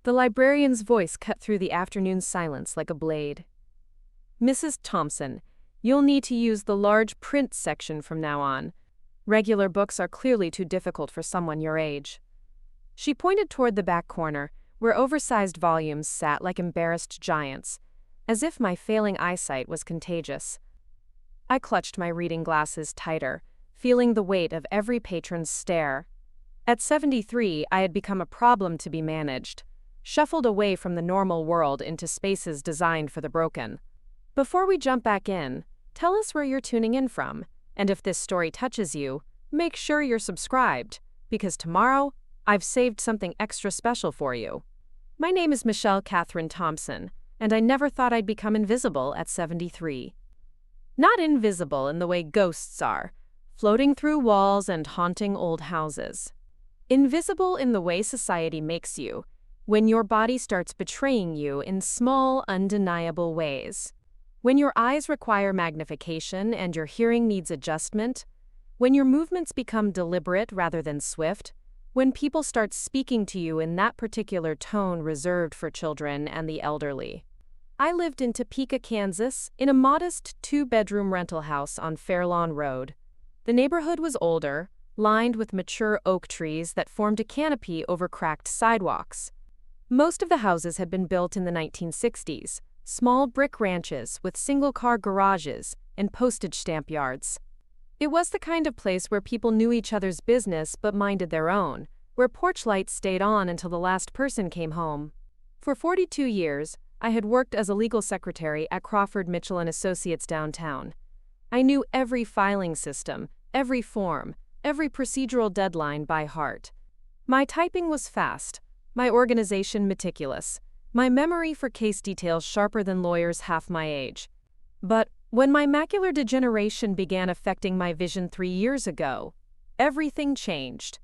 The librarian's voice cut through the afternoon silence like a blade. "Mrs. Thompson, you'll need to use the large print section from now on. Regular books are clearly too difficult for someone your age." She pointed toward the back corner, where oversized volumes sat like embarrassed giants, as if my failing eyesight was contagious. I clutched my reading glasses tighter, feeling the weight of every patron's stare. At 73, I had become a problem to be managed, shuffled away from the normal world into spaces designed for the broken. Before we jump back in, tell us where you're tuning in from, and if this story touches you, make sure you're subscribed, because tomorrow, I've saved something extra special for you. My name is Michelle Catherine Thompson, and I never thought I'd become invisible at 73. Not invisible in the way ghosts are, floating through walls and haunting old houses. Invisible in the way society makes you, when your body starts betraying you in small, undeniable ways. When your eyes require magnification and your hearing needs adjustment. When your movements become deliberate rather than swift. When people start speaking to you in that particular tone reserved for children and the elderly. I lived in Topeka, Kansas, in a modest 2-bedroom rental house on Fairlawn Road. The neighborhood was older, lined with mature oak trees that formed a canopy over cracked sidewalks. Most of the houses had been built in the 1960s, small brick ranches with single-car garages and postage stamp yards. It was the kind of place where people knew each other's business but minded their own, where porch lights stayed on until the last person came home. For 42 years, I had worked as a legal secretary at Crawford Mitchell & Associates downtown. I knew every filing system, every form, every procedural deadline by heart. My typing was fast, my organization meticulous, my memory for case details sharper than lawyers half my age. But when my macular degeneration began affecting my vision 3 years ago, everything changed.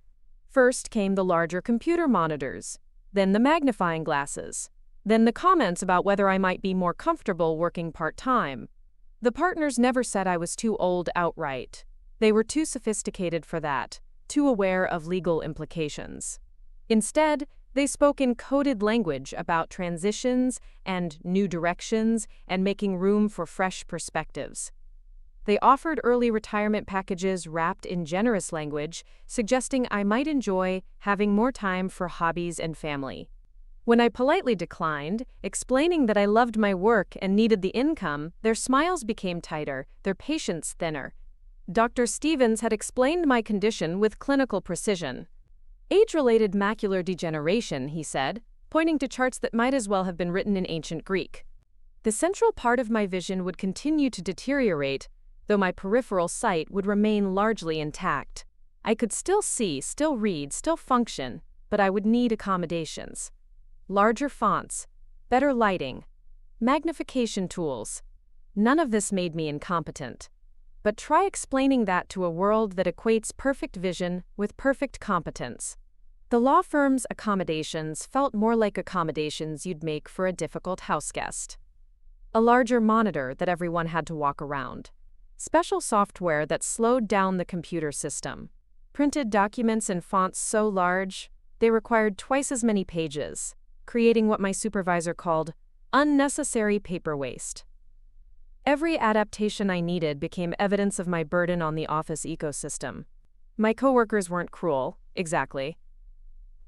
First came the larger computer monitors, then the magnifying glasses, then the comments about whether I might be more comfortable working part-time. The partners never said I was too old outright. They were too sophisticated for that, too aware of legal implications. Instead, they spoke in coded language about transitions and new directions and making room for fresh perspectives. They offered early retirement packages wrapped in generous language, suggesting I might enjoy having more time for hobbies and family. When I politely declined, explaining that I loved my work and needed the income, their smiles became tighter, their patience thinner. Dr. Stevens had explained my condition with clinical precision. Age-related macular degeneration, he said, pointing to charts that might as well have been written in ancient Greek. The central part of my vision would continue to deteriorate, though my peripheral sight would remain largely intact. I could still see, still read, still function, but I would need accommodations. Larger fonts, better lighting, magnification tools. None of this made me incompetent. But try explaining that to a world that equates perfect vision with perfect competence. The law firm's accommodations felt more like accommodations you'd make for a difficult houseguest. A larger monitor that everyone had to walk around. Special software that slowed down the computer system. Printed documents in fonts so large, they required twice as many pages, creating what my supervisor called unnecessary paper waste. Every adaptation I needed became evidence of my burden on the office ecosystem. My coworkers weren't cruel, exactly.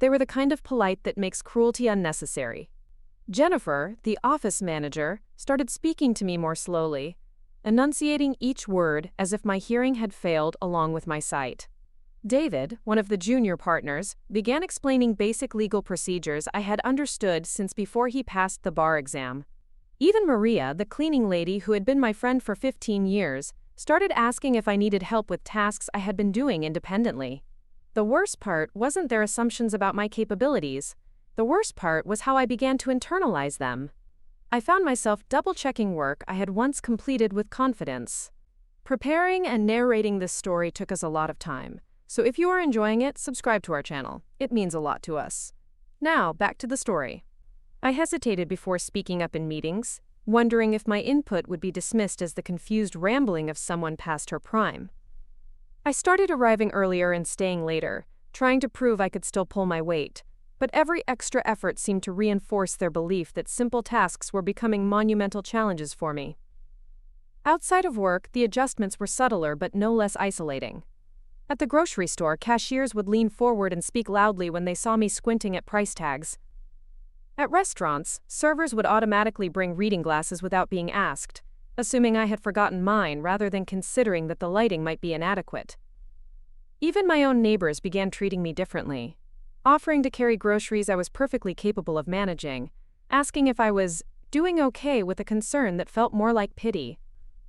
They were the kind of polite that makes cruelty unnecessary. Jennifer, the office manager, started speaking to me more slowly, enunciating each word as if my hearing had failed along with my sight. David, one of the junior partners, began explaining basic legal procedures I had understood since before he passed the bar exam. Even Maria, the cleaning lady who had been my friend for 15 years, started asking if I needed help with tasks I had been doing independently. The worst part wasn't their assumptions about my capabilities. The worst part was how I began to internalize them. I found myself double-checking work I had once completed with confidence. Preparing and narrating this story took us a lot of time, so if you are enjoying it, subscribe to our channel. It means a lot to us. Now, back to the story. I hesitated before speaking up in meetings, wondering if my input would be dismissed as the confused rambling of someone past her prime. I started arriving earlier and staying later, trying to prove I could still pull my weight, but but every extra effort seemed to reinforce their belief that simple tasks were becoming monumental challenges for me. Outside of work, the adjustments were subtler but no less isolating. At the grocery store, cashiers would lean forward and speak loudly when they saw me squinting at price tags. At restaurants, servers would automatically bring reading glasses without being asked, assuming I had forgotten mine rather than considering that the lighting might be inadequate. Even my own neighbors began treating me differently, offering to carry groceries I was perfectly capable of managing, asking if I was doing okay with a concern that felt more like pity.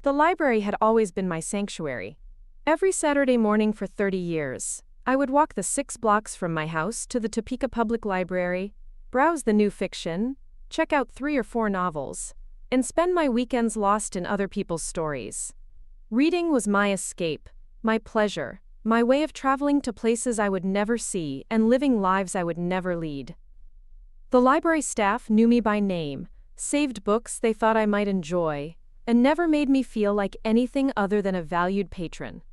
The library had always been my sanctuary. Every Saturday morning for 30 years, I would walk the 6 blocks from my house to the Topeka Public Library, browse the new fiction, check out 3 or 4 novels, and spend my weekends lost in other people's stories. Reading was my escape, my pleasure, my way of traveling to places I would never see and living lives I would never lead. The library staff knew me by name, saved books they thought I might enjoy, and never made me feel like anything other than a valued patron.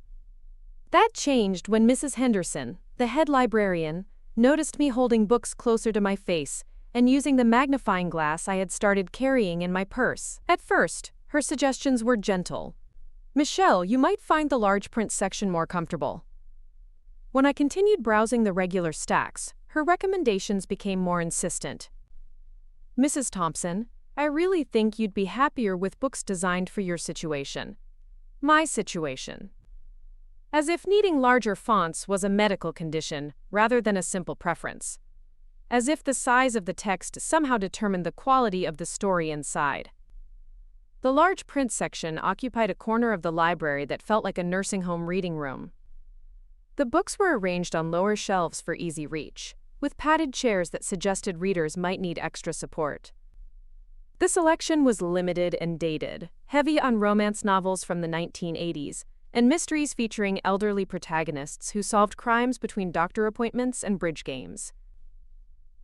That changed when Mrs. Henderson, the head librarian, noticed me holding books closer to my face and using the magnifying glass I had started carrying in my purse. At first, her suggestions were gentle. "Michelle, you might find the large print section more comfortable." When I continued browsing the regular stacks, her recommendations became more insistent. "Mrs. Thompson, I really think you'd be happier with books designed for your situation. My situation." As if needing larger fonts was a medical condition rather than a simple preference. As if the size of the text somehow determined the quality of the story inside. The large print section occupied a corner of the library that felt like a nursing home reading room. The books were arranged on lower shelves for easy reach, with padded chairs that suggested readers might need extra support. The selection was limited and dated, heavy on romance novels from the 1980s, and mysteries featuring elderly protagonists who solved crimes between doctor appointments and bridge games.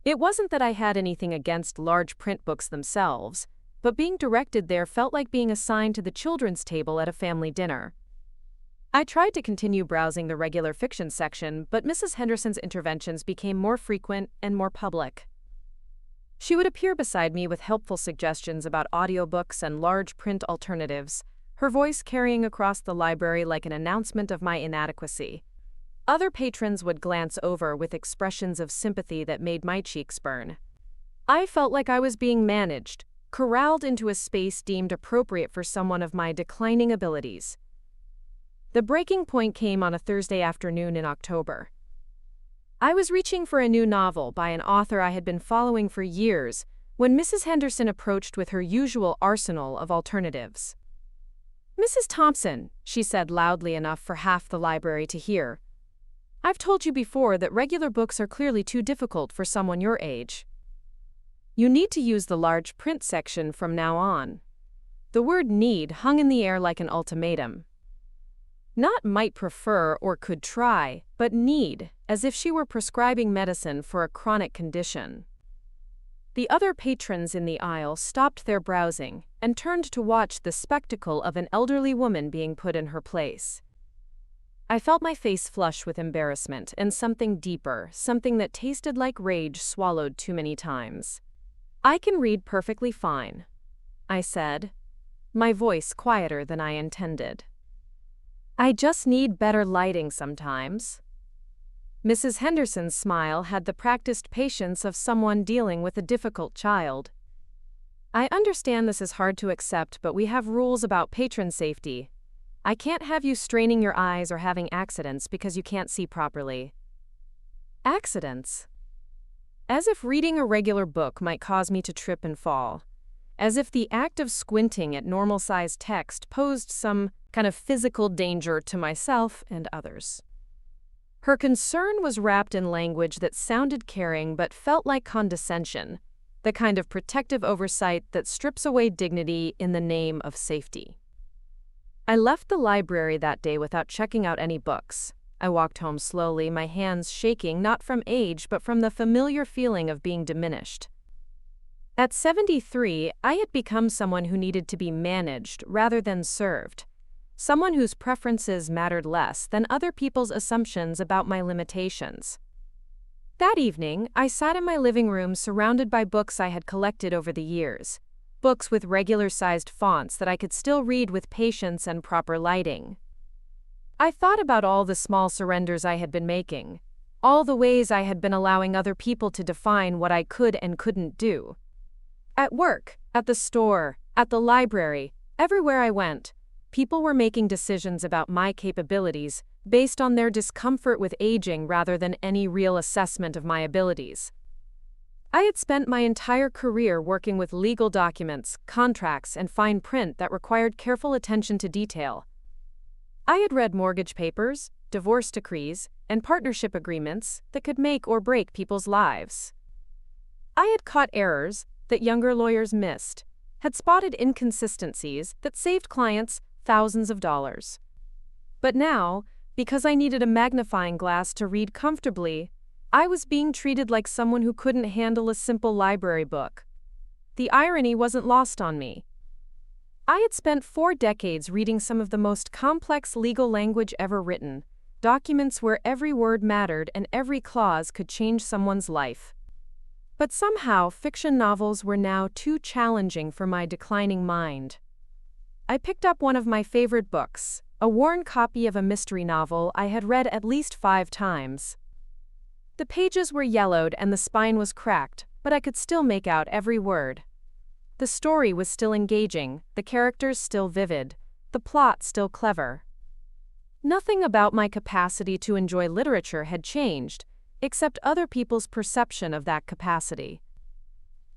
It wasn't that I had anything against large print books themselves, but being directed there felt like being assigned to the children's table at a family dinner. I tried to continue browsing the regular fiction section, but Mrs. Henderson's interventions became more frequent and more public. She would appear beside me with helpful suggestions about audiobooks and large print alternatives, her voice carrying across the library like an announcement of my inadequacy. Other patrons would glance over with expressions of sympathy that made my cheeks burn. I felt like I was being managed, corralled into a space deemed appropriate for someone of my declining abilities. The breaking point came on a Thursday afternoon in October. I was reaching for a new novel by an author I had been following for years when Mrs. Henderson approached with her usual arsenal of alternatives. "Mrs. Thompson," she said loudly enough for half the library to hear, "I've told you before that regular books are clearly too difficult for someone your age. You need to use the large print section from now on." The word "need" hung in the air like an ultimatum. Not might prefer or could try, but need, as if she were prescribing medicine for a chronic condition. The other patrons in the aisle stopped their browsing and turned to watch the spectacle of an elderly woman being put in her place. I felt my face flush with embarrassment and something deeper, something that tasted like rage swallowed too many times. "I can read perfectly fine," I said, my voice quieter than I intended. "I just need better lighting sometimes." Mrs. Henderson's smile had the practiced patience of someone dealing with a difficult child. "I understand this is hard to accept, but we have rules about patron safety. I can't have you straining your eyes or having accidents because you can't see properly." Accidents? As if reading a regular book might cause me to trip and fall. As if the act of squinting at normal-sized text posed some kind of physical danger to myself and others. Her concern was wrapped in language that sounded caring but felt like condescension, the kind of protective oversight that strips away dignity in the name of safety. I left the library that day without checking out any books. I walked home slowly, my hands shaking not from age but from the familiar feeling of being diminished. At 73, I had become someone who needed to be managed rather than served. Someone whose preferences mattered less than other people's assumptions about my limitations. That evening, I sat in my living room surrounded by books I had collected over the years. Books with regular-sized fonts that I could still read with patience and proper lighting. I thought about all the small surrenders I had been making, all the ways I had been allowing other people to define what I could and couldn't do. At work, at the store, at the library, everywhere I went, people were making decisions about my capabilities based on their discomfort with aging rather than any real assessment of my abilities. I had spent my entire career working with legal documents, contracts, and fine print that required careful attention to detail. I had read mortgage papers, divorce decrees, and partnership agreements that could make or break people's lives. I had caught errors that younger lawyers missed, had spotted inconsistencies that saved clients thousands of dollars. But now, because I needed a magnifying glass to read comfortably, I was being treated like someone who couldn't handle a simple library book. The irony wasn't lost on me. I had spent 4 decades reading some of the most complex legal language ever written, documents where every word mattered and every clause could change someone's life. But somehow, fiction novels were now too challenging for my declining mind. I picked up one of my favorite books, a worn copy of a mystery novel I had read at least 5 times. The pages were yellowed and the spine was cracked, but I could still make out every word. The story was still engaging, the characters still vivid, the plot still clever. Nothing about my capacity to enjoy literature had changed, except other people's perception of that capacity.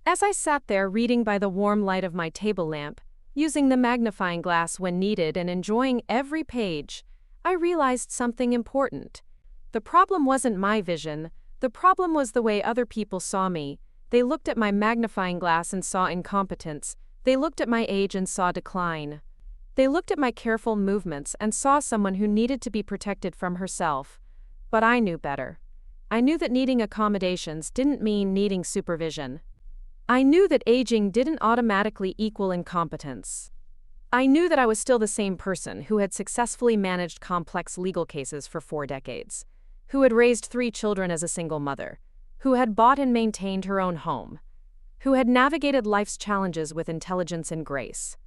As I sat there reading by the warm light of my table lamp, using the magnifying glass when needed and enjoying every page, I realized something important. The problem wasn't my vision, the problem was the way other people saw me. They looked at my magnifying glass and saw incompetence. They looked at my age and saw decline. They looked at my careful movements and saw someone who needed to be protected from herself. But I knew better. I knew that needing accommodations didn't mean needing supervision. I knew that aging didn't automatically equal incompetence. I knew that I was still the same person who had successfully managed complex legal cases for 4 decades, who had raised 3 children as a single mother, who had bought and maintained her own home, who had navigated life's challenges with intelligence and grace.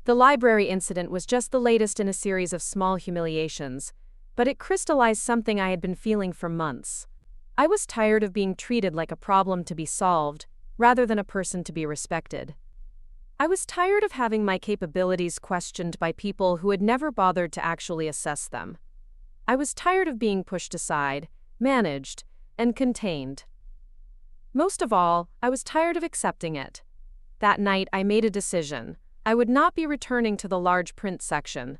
The library incident was just the latest in a series of small humiliations, but it crystallized something I had been feeling for months. I was tired of being treated like a problem to be solved, rather than a person to be respected. I was tired of having my capabilities questioned by people who had never bothered to actually assess them. I was tired of being pushed aside, managed, and contained. Most of all, I was tired of accepting it. That night, I made a decision. I would not be returning to the large print section.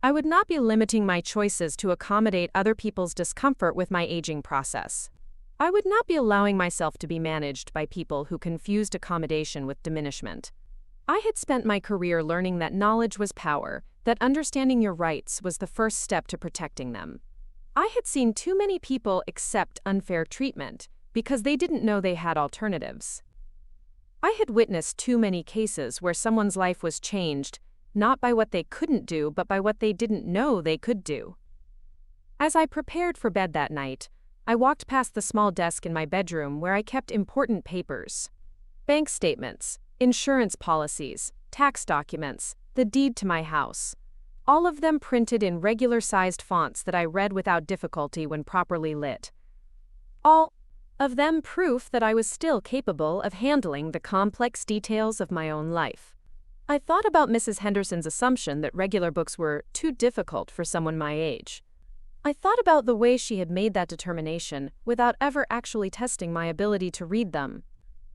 I would not be limiting my choices to accommodate other people's discomfort with my aging process. I would not be allowing myself to be managed by people who confused accommodation with diminishment. I had spent my career learning that knowledge was power, that understanding your rights was the first step to protecting them. I had seen too many people accept unfair treatment because they didn't know they had alternatives. I had witnessed too many cases where someone's life was changed, not by what they couldn't do, but by what they didn't know they could do. As I prepared for bed that night, I walked past the small desk in my bedroom where I kept important papers. Bank statements, insurance policies, tax documents, the deed to my house. All of them printed in regular-sized fonts that I read without difficulty when properly lit. All of them proof that I was still capable of handling the complex details of my own life. I thought about Mrs. Henderson's assumption that regular books were too difficult for someone my age. I thought about the way she had made that determination without ever actually testing my ability to read them.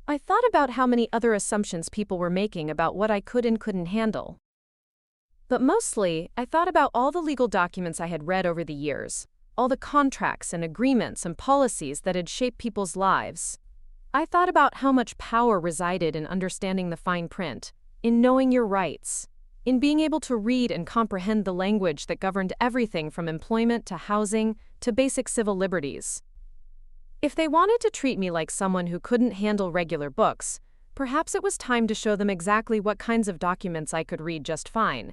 I thought about how many other assumptions people were making about what I could and couldn't handle. But mostly, I thought about all the legal documents I had read over the years, all the contracts and agreements and policies that had shaped people's lives. I thought about how much power resided in understanding the fine print, in knowing your rights, in being able to read and comprehend the language that governed everything from employment to housing to basic civil liberties. If they wanted to treat me like someone who couldn't handle regular books, perhaps it was time to show them exactly what kinds of documents I could read just fine.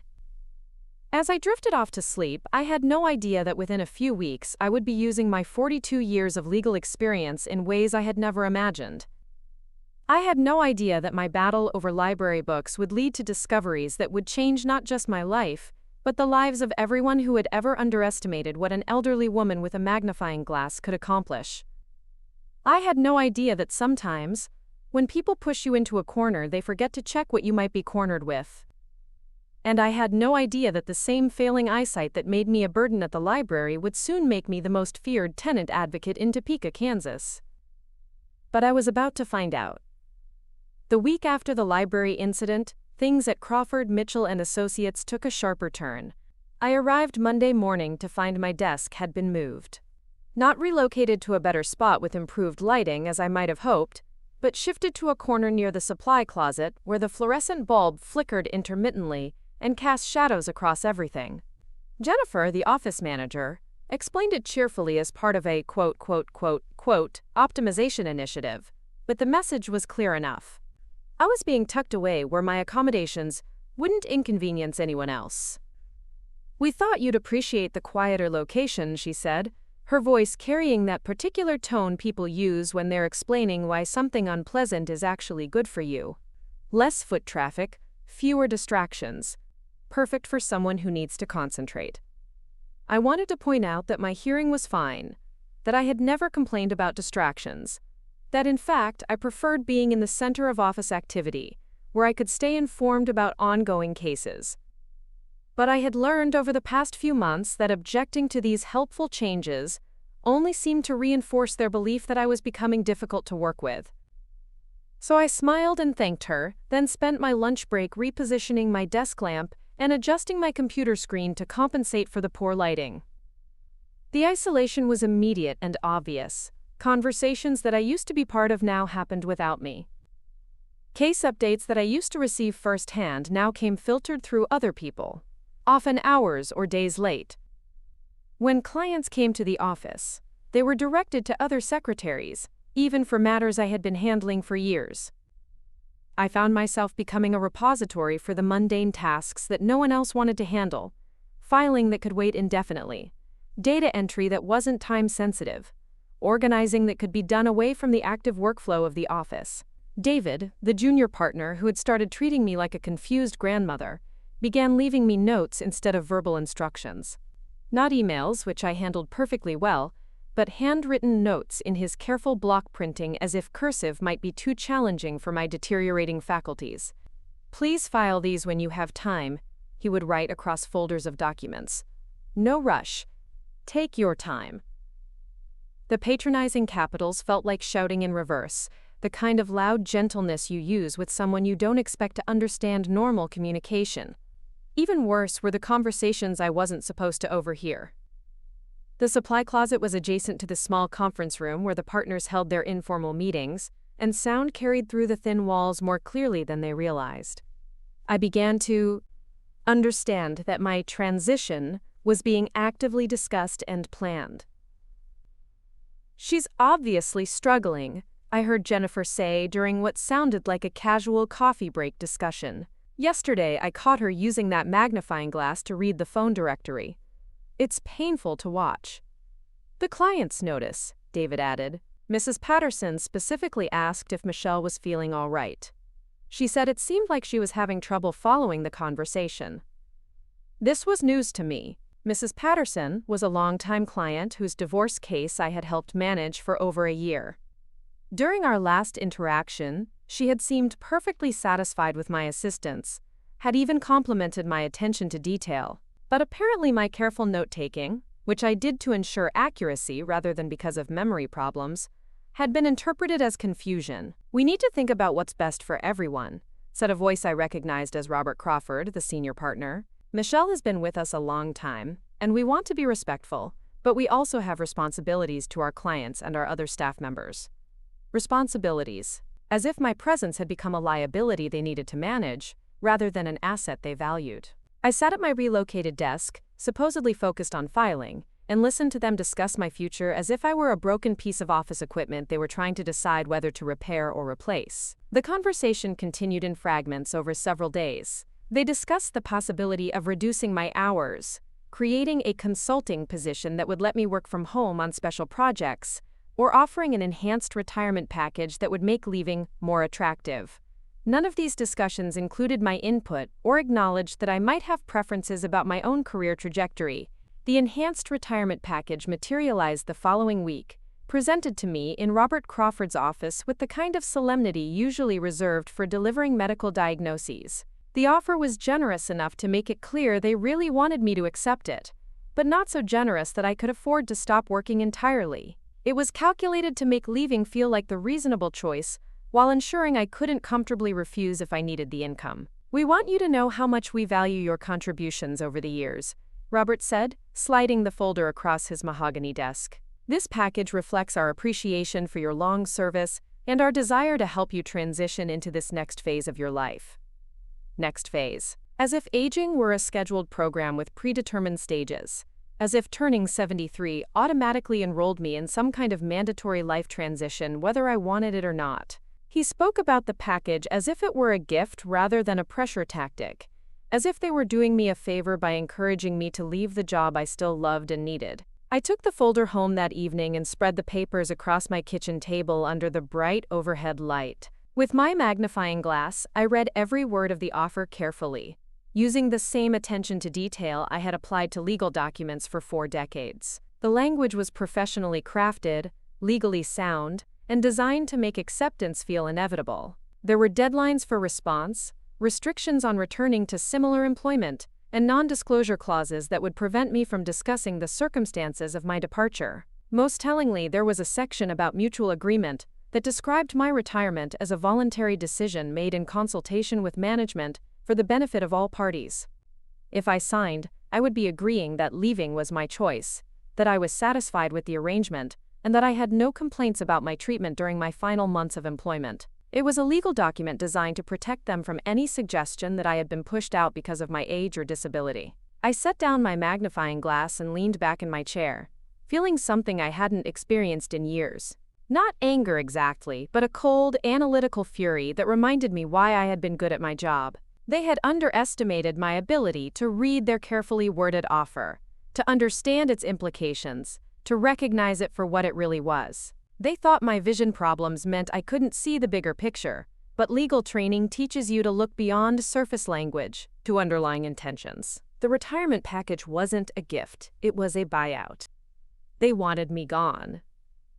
As I drifted off to sleep, I had no idea that within a few weeks I would be using my 42 years of legal experience in ways I had never imagined. I had no idea that my battle over library books would lead to discoveries that would change not just my life, but the lives of everyone who had ever underestimated what an elderly woman with a magnifying glass could accomplish. I had no idea that sometimes, when people push you into a corner, they forget to check what you might be cornered with. And I had no idea that the same failing eyesight that made me a burden at the library would soon make me the most feared tenant advocate in Topeka, Kansas. But I was about to find out. The week after the library incident, things at Crawford, Mitchell & Associates took a sharper turn. I arrived Monday morning to find my desk had been moved. Not relocated to a better spot with improved lighting as I might have hoped, but shifted to a corner near the supply closet where the fluorescent bulb flickered intermittently and cast shadows across everything. Jennifer, the office manager, explained it cheerfully as part of a optimization initiative, but the message was clear enough. I was being tucked away where my accommodations wouldn't inconvenience anyone else. "We thought you'd appreciate the quieter location," she said, her voice carrying that particular tone people use when they're explaining why something unpleasant is actually good for you. "Less foot traffic, fewer distractions. Perfect for someone who needs to concentrate." I wanted to point out that my hearing was fine, that I had never complained about distractions, that in fact I preferred being in the center of office activity, where I could stay informed about ongoing cases. But I had learned over the past few months that objecting to these helpful changes only seemed to reinforce their belief that I was becoming difficult to work with. So I smiled and thanked her, then spent my lunch break repositioning my desk lamp and adjusting my computer screen to compensate for the poor lighting. The isolation was immediate and obvious. Conversations that I used to be part of now happened without me. Case updates that I used to receive firsthand now came filtered through other people, often hours or days late. When clients came to the office, they were directed to other secretaries, even for matters I had been handling for years. I found myself becoming a repository for the mundane tasks that no one else wanted to handle, filing that could wait indefinitely, data entry that wasn't time-sensitive, organizing that could be done away from the active workflow of the office. David, the junior partner who had started treating me like a confused grandmother, began leaving me notes instead of verbal instructions. Not emails, which I handled perfectly well, but handwritten notes in his careful block printing as if cursive might be too challenging for my deteriorating faculties. "Please file these when you have time," he would write across folders of documents. "No rush. Take your time." The patronizing capitals felt like shouting in reverse, the kind of loud gentleness you use with someone you don't expect to understand normal communication. Even worse were the conversations I wasn't supposed to overhear. The supply closet was adjacent to the small conference room where the partners held their informal meetings, and sound carried through the thin walls more clearly than they realized. I began to understand that my transition was being actively discussed and planned. "She's obviously struggling," I heard Jennifer say during what sounded like a casual coffee break discussion. "Yesterday I caught her using that magnifying glass to read the phone directory. It's painful to watch." "The clients notice," David added. Mrs. Patterson specifically asked if Michelle was feeling all right. She said it seemed like she was having trouble following the conversation. This was news to me. Mrs. Patterson was a longtime client whose divorce case I had helped manage for over a year. During our last interaction, she had seemed perfectly satisfied with my assistance, had even complimented my attention to detail. But apparently my careful note-taking, which I did to ensure accuracy rather than because of memory problems, had been interpreted as confusion. "We need to think about what's best for everyone," said a voice I recognized as Robert Crawford, the senior partner. "Michelle has been with us a long time, and we want to be respectful, but we also have responsibilities to our clients and our other staff members." Responsibilities. As if my presence had become a liability they needed to manage, rather than an asset they valued. I sat at my relocated desk, supposedly focused on filing, and listened to them discuss my future as if I were a broken piece of office equipment they were trying to decide whether to repair or replace. The conversation continued in fragments over several days, They discussed the possibility of reducing my hours, creating a consulting position that would let me work from home on special projects, or offering an enhanced retirement package that would make leaving more attractive. None of these discussions included my input or acknowledged that I might have preferences about my own career trajectory. The enhanced retirement package materialized the following week, presented to me in Robert Crawford's office with the kind of solemnity usually reserved for delivering medical diagnoses. The offer was generous enough to make it clear they really wanted me to accept it, but not so generous that I could afford to stop working entirely. It was calculated to make leaving feel like the reasonable choice, while ensuring I couldn't comfortably refuse if I needed the income. "We want you to know how much we value your contributions over the years," Robert said, sliding the folder across his mahogany desk. "This package reflects our appreciation for your long service and our desire to help you transition into this next phase of your life." Next phase. As if aging were a scheduled program with predetermined stages. As if turning 73 automatically enrolled me in some kind of mandatory life transition whether I wanted it or not. He spoke about the package as if it were a gift rather than a pressure tactic, as if they were doing me a favor by encouraging me to leave the job I still loved and needed. I took the folder home that evening and spread the papers across my kitchen table under the bright overhead light. With my magnifying glass, I read every word of the offer carefully, using the same attention to detail I had applied to legal documents for 4 decades. The language was professionally crafted, legally sound, and designed to make acceptance feel inevitable. There were deadlines for response, restrictions on returning to similar employment, and non-disclosure clauses that would prevent me from discussing the circumstances of my departure. Most tellingly, there was a section about mutual agreement that described my retirement as a voluntary decision made in consultation with management for the benefit of all parties. If I signed, I would be agreeing that leaving was my choice, that I was satisfied with the arrangement, and that I had no complaints about my treatment during my final months of employment. It was a legal document designed to protect them from any suggestion that I had been pushed out because of my age or disability. I set down my magnifying glass and leaned back in my chair, feeling something I hadn't experienced in years. Not anger exactly, but a cold, analytical fury that reminded me why I had been good at my job. They had underestimated my ability to read their carefully worded offer, to understand its implications, to recognize it for what it really was. They thought my vision problems meant I couldn't see the bigger picture, but legal training teaches you to look beyond surface language to underlying intentions. The retirement package wasn't a gift, it was a buyout. They wanted me gone,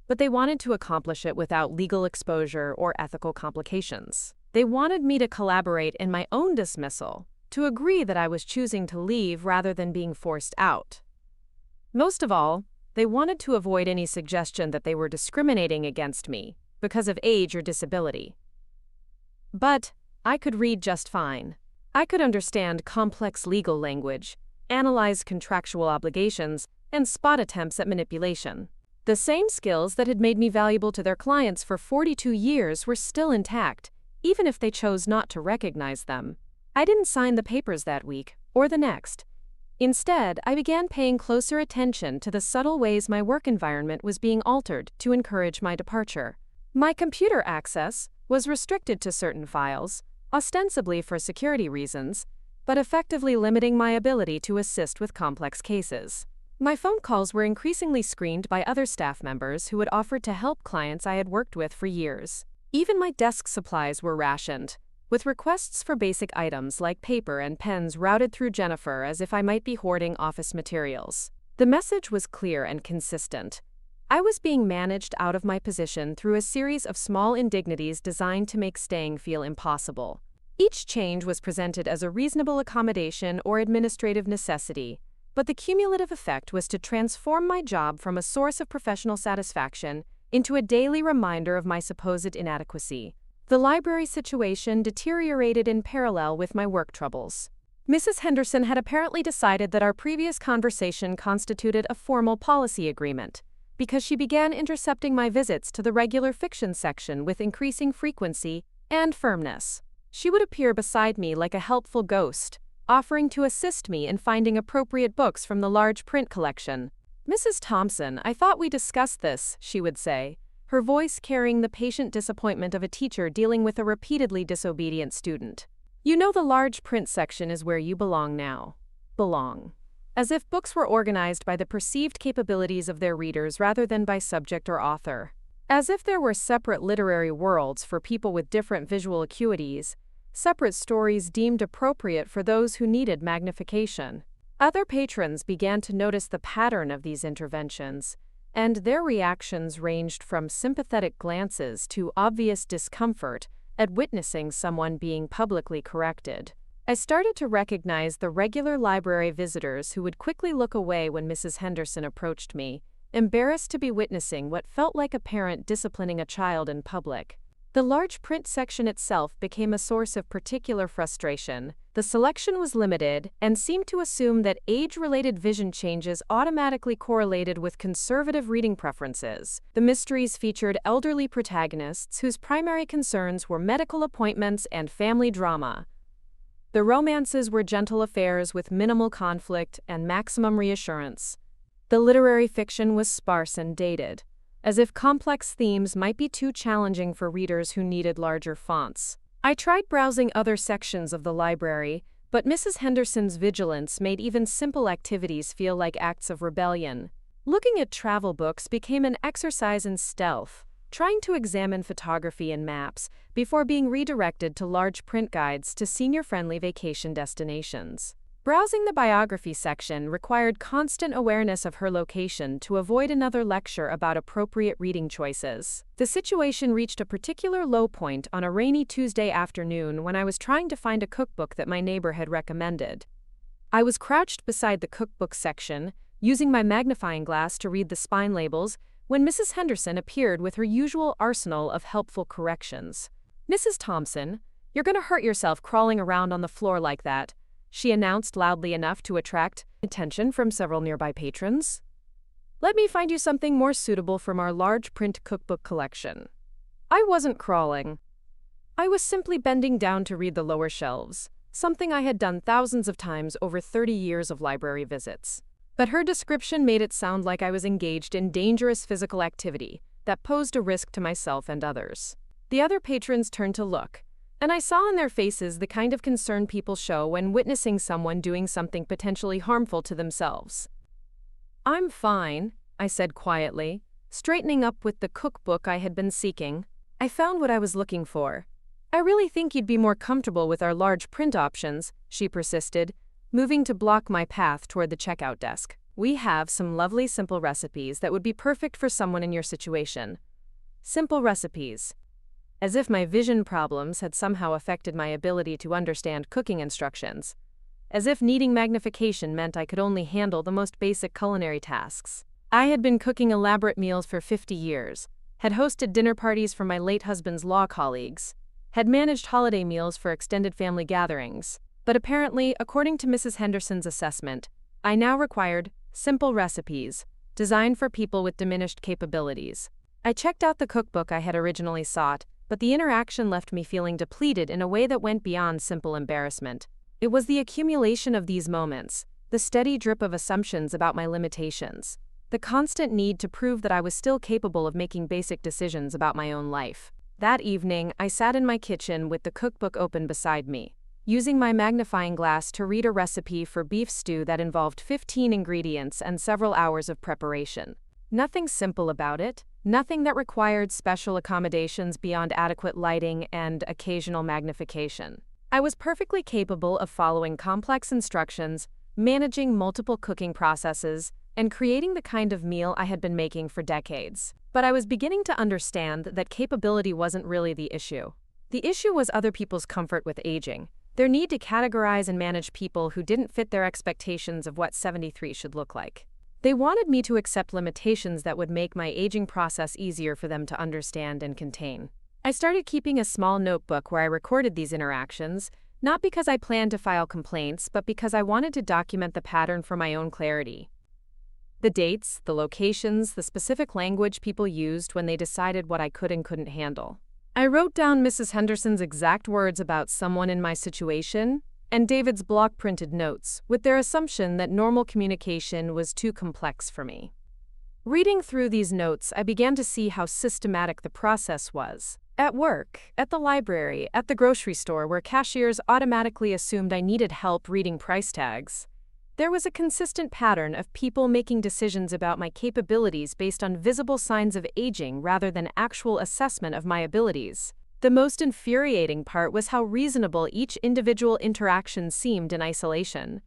but they wanted to accomplish it without legal exposure or ethical complications. They wanted me to collaborate in my own dismissal, to agree that I was choosing to leave rather than being forced out. Most of all, they wanted to avoid any suggestion that they were discriminating against me because of age or disability. But I could read just fine. I could understand complex legal language, analyze contractual obligations, and spot attempts at manipulation. The same skills that had made me valuable to their clients for 42 years were still intact, even if they chose not to recognize them. I didn't sign the papers that week, or the next. Instead, I began paying closer attention to the subtle ways my work environment was being altered to encourage my departure. My computer access was restricted to certain files, ostensibly for security reasons, but effectively limiting my ability to assist with complex cases. My phone calls were increasingly screened by other staff members who had offered to help clients I had worked with for years. Even my desk supplies were rationed, with requests for basic items like paper and pens routed through Jennifer as if I might be hoarding office materials. The message was clear and consistent. I was being managed out of my position through a series of small indignities designed to make staying feel impossible. Each change was presented as a reasonable accommodation or administrative necessity, but the cumulative effect was to transform my job from a source of professional satisfaction into a daily reminder of my supposed inadequacy. The library situation deteriorated in parallel with my work troubles. Mrs. Henderson had apparently decided that our previous conversation constituted a formal policy agreement, because she began intercepting my visits to the regular fiction section with increasing frequency and firmness. She would appear beside me like a helpful ghost, offering to assist me in finding appropriate books from the large print collection. "Mrs. Thompson, I thought we discussed this," she would say, her voice carrying the patient disappointment of a teacher dealing with a repeatedly disobedient student. You know the large print section is where you belong now. Belong. As if books were organized by the perceived capabilities of their readers rather than by subject or author. As if there were separate literary worlds for people with different visual acuities, separate stories deemed appropriate for those who needed magnification. Other patrons began to notice the pattern of these interventions, and their reactions ranged from sympathetic glances to obvious discomfort at witnessing someone being publicly corrected. I started to recognize the regular library visitors who would quickly look away when Mrs. Henderson approached me, embarrassed to be witnessing what felt like a parent disciplining a child in public. The large print section itself became a source of particular frustration. The selection was limited and seemed to assume that age-related vision changes automatically correlated with conservative reading preferences. The mysteries featured elderly protagonists whose primary concerns were medical appointments and family drama. The romances were gentle affairs with minimal conflict and maximum reassurance. The literary fiction was sparse and dated, as if complex themes might be too challenging for readers who needed larger fonts. I tried browsing other sections of the library, but Mrs. Henderson's vigilance made even simple activities feel like acts of rebellion. Looking at travel books became an exercise in stealth, trying to examine photography and maps before being redirected to large print guides to senior-friendly vacation destinations. Browsing the biography section required constant awareness of her location to avoid another lecture about appropriate reading choices. The situation reached a particular low point on a rainy Tuesday afternoon when I was trying to find a cookbook that my neighbor had recommended. I was crouched beside the cookbook section, using my magnifying glass to read the spine labels, when Mrs. Henderson appeared with her usual arsenal of helpful corrections. "Mrs. Thompson, you're going to hurt yourself crawling around on the floor like that," she announced loudly enough to attract attention from several nearby patrons. "Let me find you something more suitable from our large print cookbook collection." I wasn't crawling. I was simply bending down to read the lower shelves, something I had done thousands of times over 30 years of library visits. But her description made it sound like I was engaged in dangerous physical activity that posed a risk to myself and others. The other patrons turned to look, and I saw in their faces the kind of concern people show when witnessing someone doing something potentially harmful to themselves. "I'm fine," I said quietly, straightening up with the cookbook I had been seeking. "I found what I was looking for." "I really think you'd be more comfortable with our large print options," she persisted, moving to block my path toward the checkout desk. "We have some lovely simple recipes that would be perfect for someone in your situation." Simple recipes. As if my vision problems had somehow affected my ability to understand cooking instructions. As if needing magnification meant I could only handle the most basic culinary tasks. I had been cooking elaborate meals for 50 years, had hosted dinner parties for my late husband's law colleagues, had managed holiday meals for extended family gatherings. But apparently, according to Mrs. Henderson's assessment, I now required simple recipes, designed for people with diminished capabilities. I checked out the cookbook I had originally sought, but the interaction left me feeling depleted in a way that went beyond simple embarrassment. It was the accumulation of these moments, the steady drip of assumptions about my limitations, the constant need to prove that I was still capable of making basic decisions about my own life. That evening, I sat in my kitchen with the cookbook open beside me, using my magnifying glass to read a recipe for beef stew that involved 15 ingredients and several hours of preparation. Nothing simple about it, nothing that required special accommodations beyond adequate lighting and occasional magnification. I was perfectly capable of following complex instructions, managing multiple cooking processes, and creating the kind of meal I had been making for decades. But I was beginning to understand that capability wasn't really the issue. The issue was other people's comfort with aging, their need to categorize and manage people who didn't fit their expectations of what 73 should look like. They wanted me to accept limitations that would make my aging process easier for them to understand and contain. I started keeping a small notebook where I recorded these interactions, not because I planned to file complaints, but because I wanted to document the pattern for my own clarity. The dates, the locations, the specific language people used when they decided what I could and couldn't handle. I wrote down Mrs. Henderson's exact words about someone in my situation, and David's block-printed notes, with their assumption that normal communication was too complex for me. Reading through these notes, I began to see how systematic the process was. At work, at the library, at the grocery store where cashiers automatically assumed I needed help reading price tags. There was a consistent pattern of people making decisions about my capabilities based on visible signs of aging rather than actual assessment of my abilities. The most infuriating part was how reasonable each individual interaction seemed in isolation.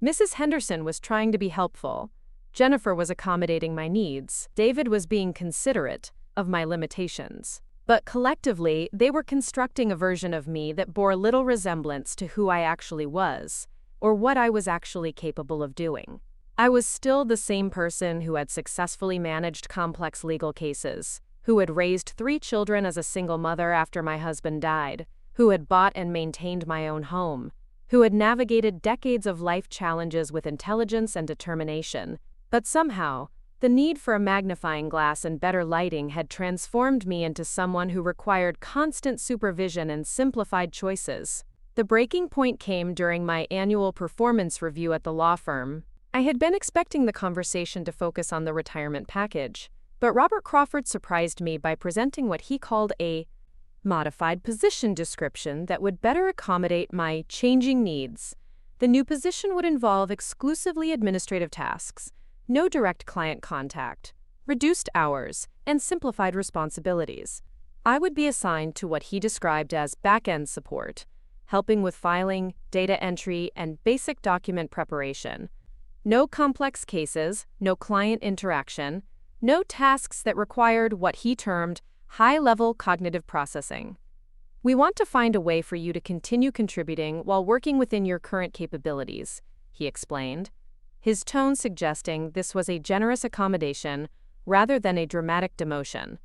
Mrs. Henderson was trying to be helpful. Jennifer was accommodating my needs. David was being considerate of my limitations. But collectively, they were constructing a version of me that bore little resemblance to who I actually was, or what I was actually capable of doing. I was still the same person who had successfully managed complex legal cases, who had raised 3 children as a single mother after my husband died, who had bought and maintained my own home, who had navigated decades of life challenges with intelligence and determination. But somehow, the need for a magnifying glass and better lighting had transformed me into someone who required constant supervision and simplified choices. The breaking point came during my annual performance review at the law firm. I had been expecting the conversation to focus on the retirement package, but Robert Crawford surprised me by presenting what he called a modified position description that would better accommodate my changing needs. The new position would involve exclusively administrative tasks, no direct client contact, reduced hours, and simplified responsibilities. I would be assigned to what he described as back-end support, helping with filing, data entry, and basic document preparation. No complex cases, no client interaction, no tasks that required what he termed high-level cognitive processing. We want to find a way for you to continue contributing while working within your current capabilities, he explained, his tone suggesting this was a generous accommodation rather than a dramatic demotion.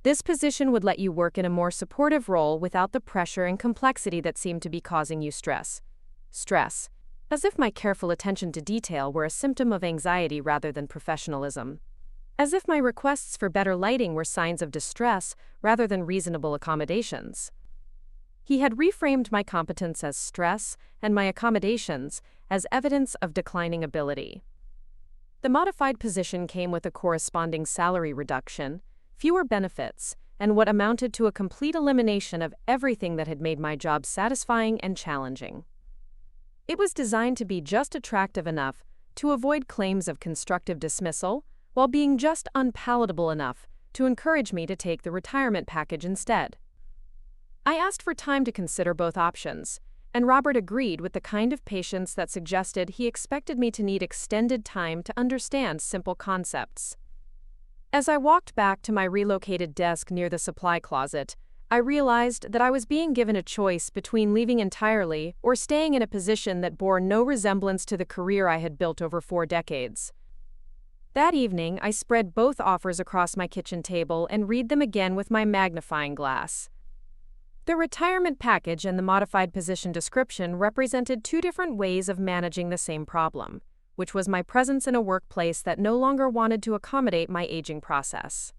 This position would let you work in a more supportive role without the pressure and complexity that seemed to be causing you stress. Stress, as if my careful attention to detail were a symptom of anxiety rather than professionalism. As if my requests for better lighting were signs of distress rather than reasonable accommodations. He had reframed my competence as stress and my accommodations as evidence of declining ability. The modified position came with a corresponding salary reduction, fewer benefits, and what amounted to a complete elimination of everything that had made my job satisfying and challenging. It was designed to be just attractive enough to avoid claims of constructive dismissal, while being just unpalatable enough to encourage me to take the retirement package instead. I asked for time to consider both options, and Robert agreed with the kind of patience that suggested he expected me to need extended time to understand simple concepts. As I walked back to my relocated desk near the supply closet, I realized that I was being given a choice between leaving entirely or staying in a position that bore no resemblance to the career I had built over 4 decades. That evening, I spread both offers across my kitchen table and read them again with my magnifying glass. The retirement package and the modified position description represented 2 different ways of managing the same problem, which was my presence in a workplace that no longer wanted to accommodate my aging process.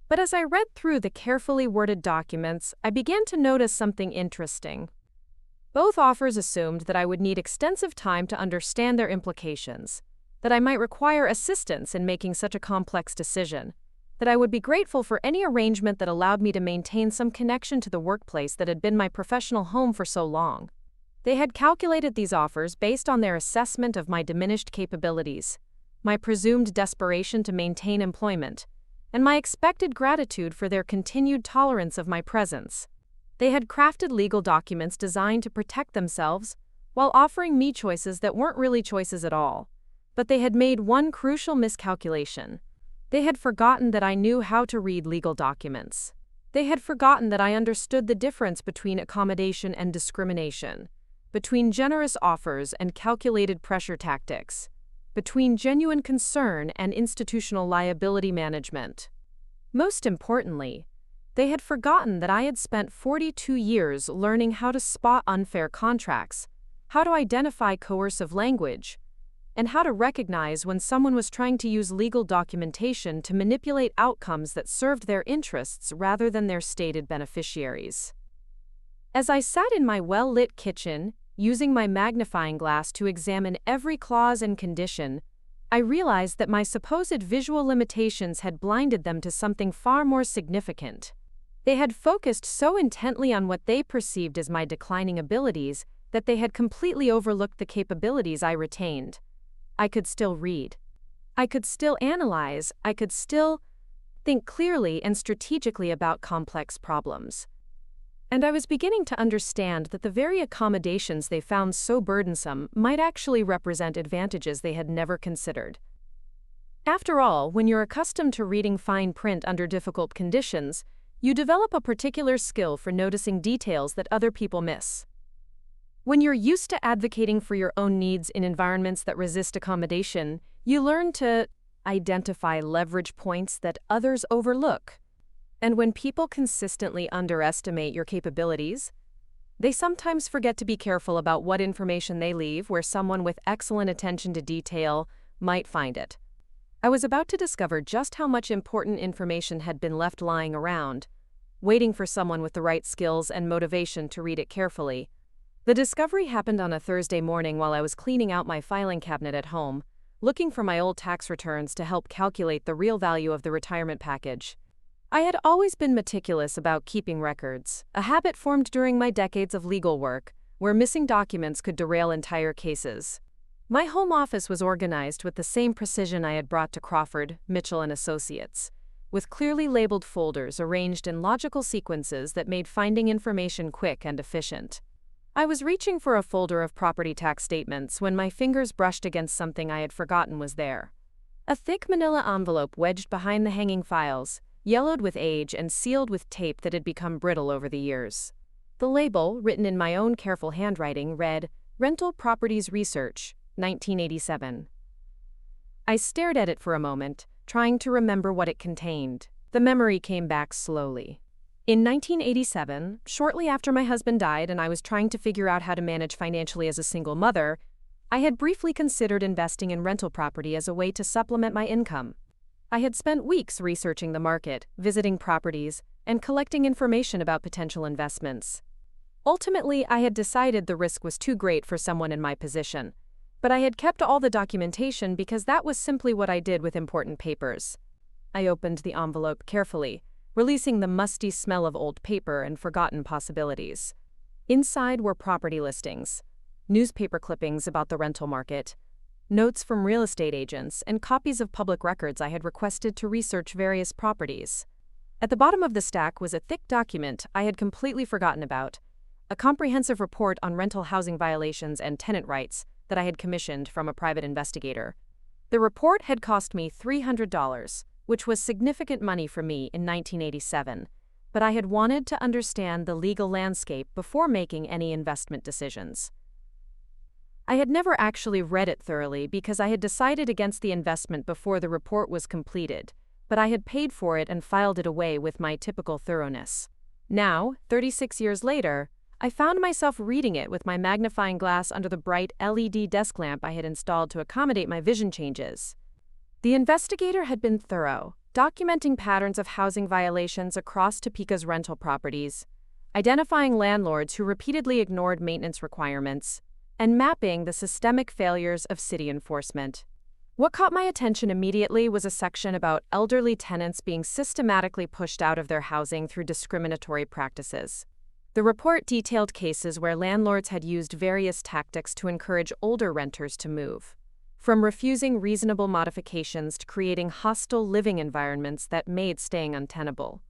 But as I read through the carefully worded documents, I began to notice something interesting. Both offers assumed that I would need extensive time to understand their implications, that I might require assistance in making such a complex decision, that I would be grateful for any arrangement that allowed me to maintain some connection to the workplace that had been my professional home for so long. They had calculated these offers based on their assessment of my diminished capabilities, my presumed desperation to maintain employment, and my expected gratitude for their continued tolerance of my presence. They had crafted legal documents designed to protect themselves while offering me choices that weren't really choices at all. But they had made one crucial miscalculation. They had forgotten that I knew how to read legal documents. They had forgotten that I understood the difference between accommodation and discrimination, between generous offers and calculated pressure tactics, between genuine concern and institutional liability management. Most importantly, they had forgotten that I had spent 42 years learning how to spot unfair contracts, how to identify coercive language, and how to recognize when someone was trying to use legal documentation to manipulate outcomes that served their interests rather than their stated beneficiaries. As I sat in my well-lit kitchen, using my magnifying glass to examine every clause and condition, I realized that my supposed visual limitations had blinded them to something far more significant. They had focused so intently on what they perceived as my declining abilities that they had completely overlooked the capabilities I retained. I could still read. I could still analyze. I could still think clearly and strategically about complex problems. And I was beginning to understand that the very accommodations they found so burdensome might actually represent advantages they had never considered. After all, when you're accustomed to reading fine print under difficult conditions, you develop a particular skill for noticing details that other people miss. When you're used to advocating for your own needs in environments that resist accommodation, you learn to identify leverage points that others overlook. And when people consistently underestimate your capabilities, they sometimes forget to be careful about what information they leave where someone with excellent attention to detail might find it. I was about to discover just how much important information had been left lying around, waiting for someone with the right skills and motivation to read it carefully. The discovery happened on a Thursday morning while I was cleaning out my filing cabinet at home, looking for my old tax returns to help calculate the real value of the retirement package. I had always been meticulous about keeping records, a habit formed during my decades of legal work, where missing documents could derail entire cases. My home office was organized with the same precision I had brought to Crawford, Mitchell & Associates, with clearly labeled folders arranged in logical sequences that made finding information quick and efficient. I was reaching for a folder of property tax statements when my fingers brushed against something I had forgotten was there. A thick manila envelope wedged behind the hanging files, yellowed with age and sealed with tape that had become brittle over the years. The label, written in my own careful handwriting, read, "Rental Properties Research, 1987. I stared at it for a moment, trying to remember what it contained. The memory came back slowly. In 1987, shortly after my husband died and I was trying to figure out how to manage financially as a single mother, I had briefly considered investing in rental property as a way to supplement my income. I had spent weeks researching the market, visiting properties, and collecting information about potential investments. Ultimately, I had decided the risk was too great for someone in my position, but I had kept all the documentation because that was simply what I did with important papers. I opened the envelope carefully, releasing the musty smell of old paper and forgotten possibilities. Inside were property listings, newspaper clippings about the rental market, notes from real estate agents, and copies of public records I had requested to research various properties. At the bottom of the stack was a thick document I had completely forgotten about, a comprehensive report on rental housing violations and tenant rights that I had commissioned from a private investigator. The report had cost me $300, which was significant money for me in 1987, but I had wanted to understand the legal landscape before making any investment decisions. I had never actually read it thoroughly because I had decided against the investment before the report was completed, but I had paid for it and filed it away with my typical thoroughness. Now, 36 years later, I found myself reading it with my magnifying glass under the bright LED desk lamp I had installed to accommodate my vision changes. The investigator had been thorough, documenting patterns of housing violations across Topeka's rental properties, identifying landlords who repeatedly ignored maintenance requirements, and mapping the systemic failures of city enforcement. What caught my attention immediately was a section about elderly tenants being systematically pushed out of their housing through discriminatory practices. The report detailed cases where landlords had used various tactics to encourage older renters to move, from refusing reasonable modifications to creating hostile living environments that made staying untenable.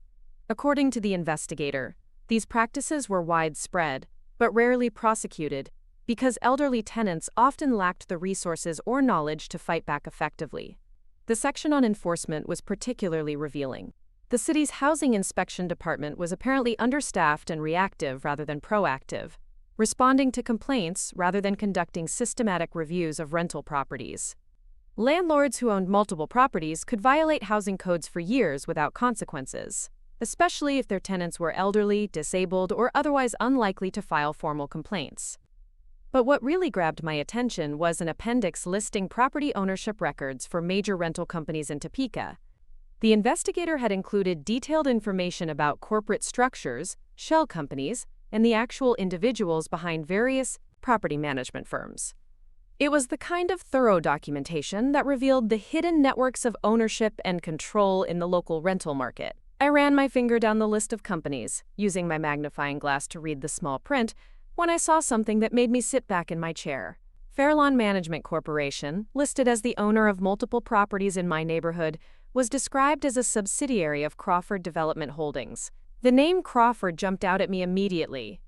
According to the investigator, these practices were widespread, but rarely prosecuted, because elderly tenants often lacked the resources or knowledge to fight back effectively. The section on enforcement was particularly revealing. The city's housing inspection department was apparently understaffed and reactive rather than proactive, responding to complaints rather than conducting systematic reviews of rental properties. Landlords who owned multiple properties could violate housing codes for years without consequences, especially if their tenants were elderly, disabled, or otherwise unlikely to file formal complaints. But what really grabbed my attention was an appendix listing property ownership records for major rental companies in Topeka. The investigator had included detailed information about corporate structures, shell companies, and the actual individuals behind various property management firms. It was the kind of thorough documentation that revealed the hidden networks of ownership and control in the local rental market. I ran my finger down the list of companies, using my magnifying glass to read the small print, when I saw something that made me sit back in my chair. Fairlawn Management Corporation, listed as the owner of multiple properties in my neighborhood, was described as a subsidiary of Crawford Development Holdings. The name Crawford jumped out at me immediately,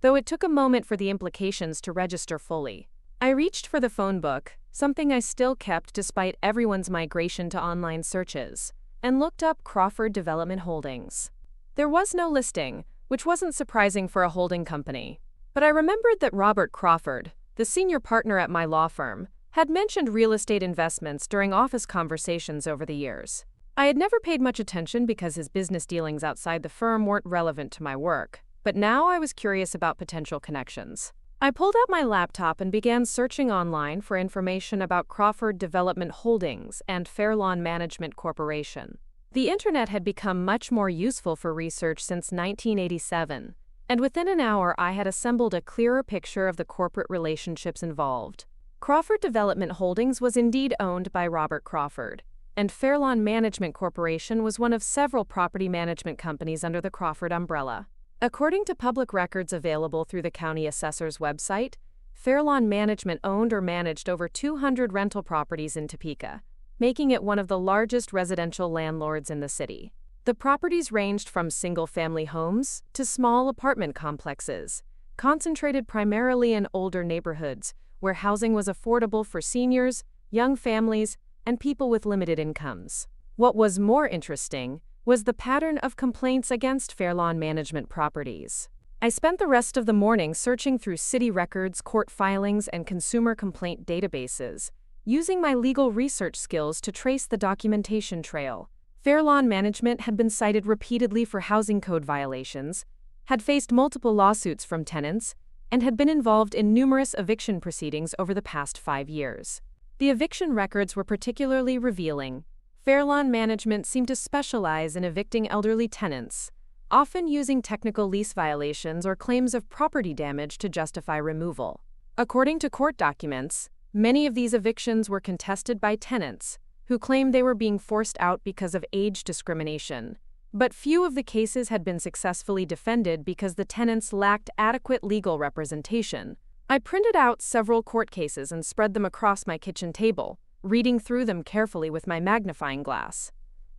though it took a moment for the implications to register fully. I reached for the phone book, something I still kept despite everyone's migration to online searches, and looked up Crawford Development Holdings. There was no listing, which wasn't surprising for a holding company. But I remembered that Robert Crawford, the senior partner at my law firm, had mentioned real estate investments during office conversations over the years. I had never paid much attention because his business dealings outside the firm weren't relevant to my work, but now I was curious about potential connections. I pulled out my laptop and began searching online for information about Crawford Development Holdings and Fairlawn Management Corporation. The internet had become much more useful for research since 1987, and within an hour I had assembled a clearer picture of the corporate relationships involved. Crawford Development Holdings was indeed owned by Robert Crawford, and Fairlawn Management Corporation was one of several property management companies under the Crawford umbrella. According to public records available through the county assessor's website, Fairlawn Management owned or managed over 200 rental properties in Topeka, making it one of the largest residential landlords in the city. The properties ranged from single-family homes to small apartment complexes, concentrated primarily in older neighborhoods where housing was affordable for seniors, young families, and people with limited incomes. What was more interesting was the pattern of complaints against Fairlawn Management properties. I spent the rest of the morning searching through city records, court filings, and consumer complaint databases, using my legal research skills to trace the documentation trail. Fairlawn Management had been cited repeatedly for housing code violations, had faced multiple lawsuits from tenants, and had been involved in numerous eviction proceedings over the past 5 years. The eviction records were particularly revealing. Fairlawn Management seemed to specialize in evicting elderly tenants, often using technical lease violations or claims of property damage to justify removal. According to court documents, many of these evictions were contested by tenants, who claimed they were being forced out because of age discrimination. But few of the cases had been successfully defended because the tenants lacked adequate legal representation. I printed out several court cases and spread them across my kitchen table, reading through them carefully with my magnifying glass.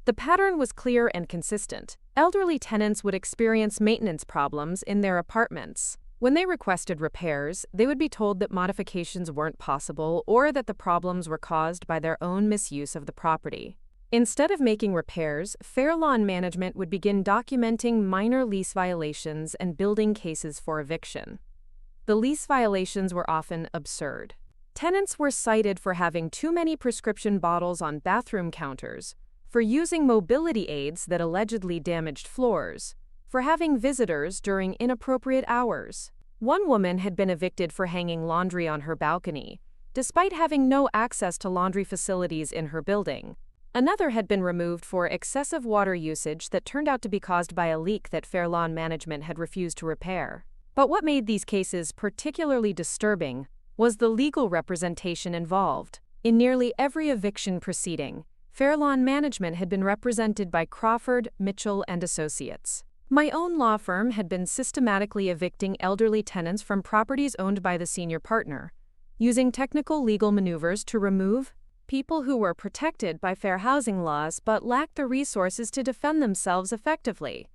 The pattern was clear and consistent. Elderly tenants would experience maintenance problems in their apartments. When they requested repairs, they would be told that modifications weren't possible or that the problems were caused by their own misuse of the property. Instead of making repairs, Fairlawn Management would begin documenting minor lease violations and building cases for eviction. The lease violations were often absurd. Tenants were cited for having too many prescription bottles on bathroom counters, for using mobility aids that allegedly damaged floors, for having visitors during inappropriate hours. One woman had been evicted for hanging laundry on her balcony, despite having no access to laundry facilities in her building. Another had been removed for excessive water usage that turned out to be caused by a leak that Fairlawn Management had refused to repair. But what made these cases particularly disturbing was the legal representation involved. In nearly every eviction proceeding, Fairlawn Management had been represented by Crawford, Mitchell, and Associates. My own law firm had been systematically evicting elderly tenants from properties owned by the senior partner, using technical legal maneuvers to remove people who were protected by fair housing laws but lacked the resources to defend themselves effectively.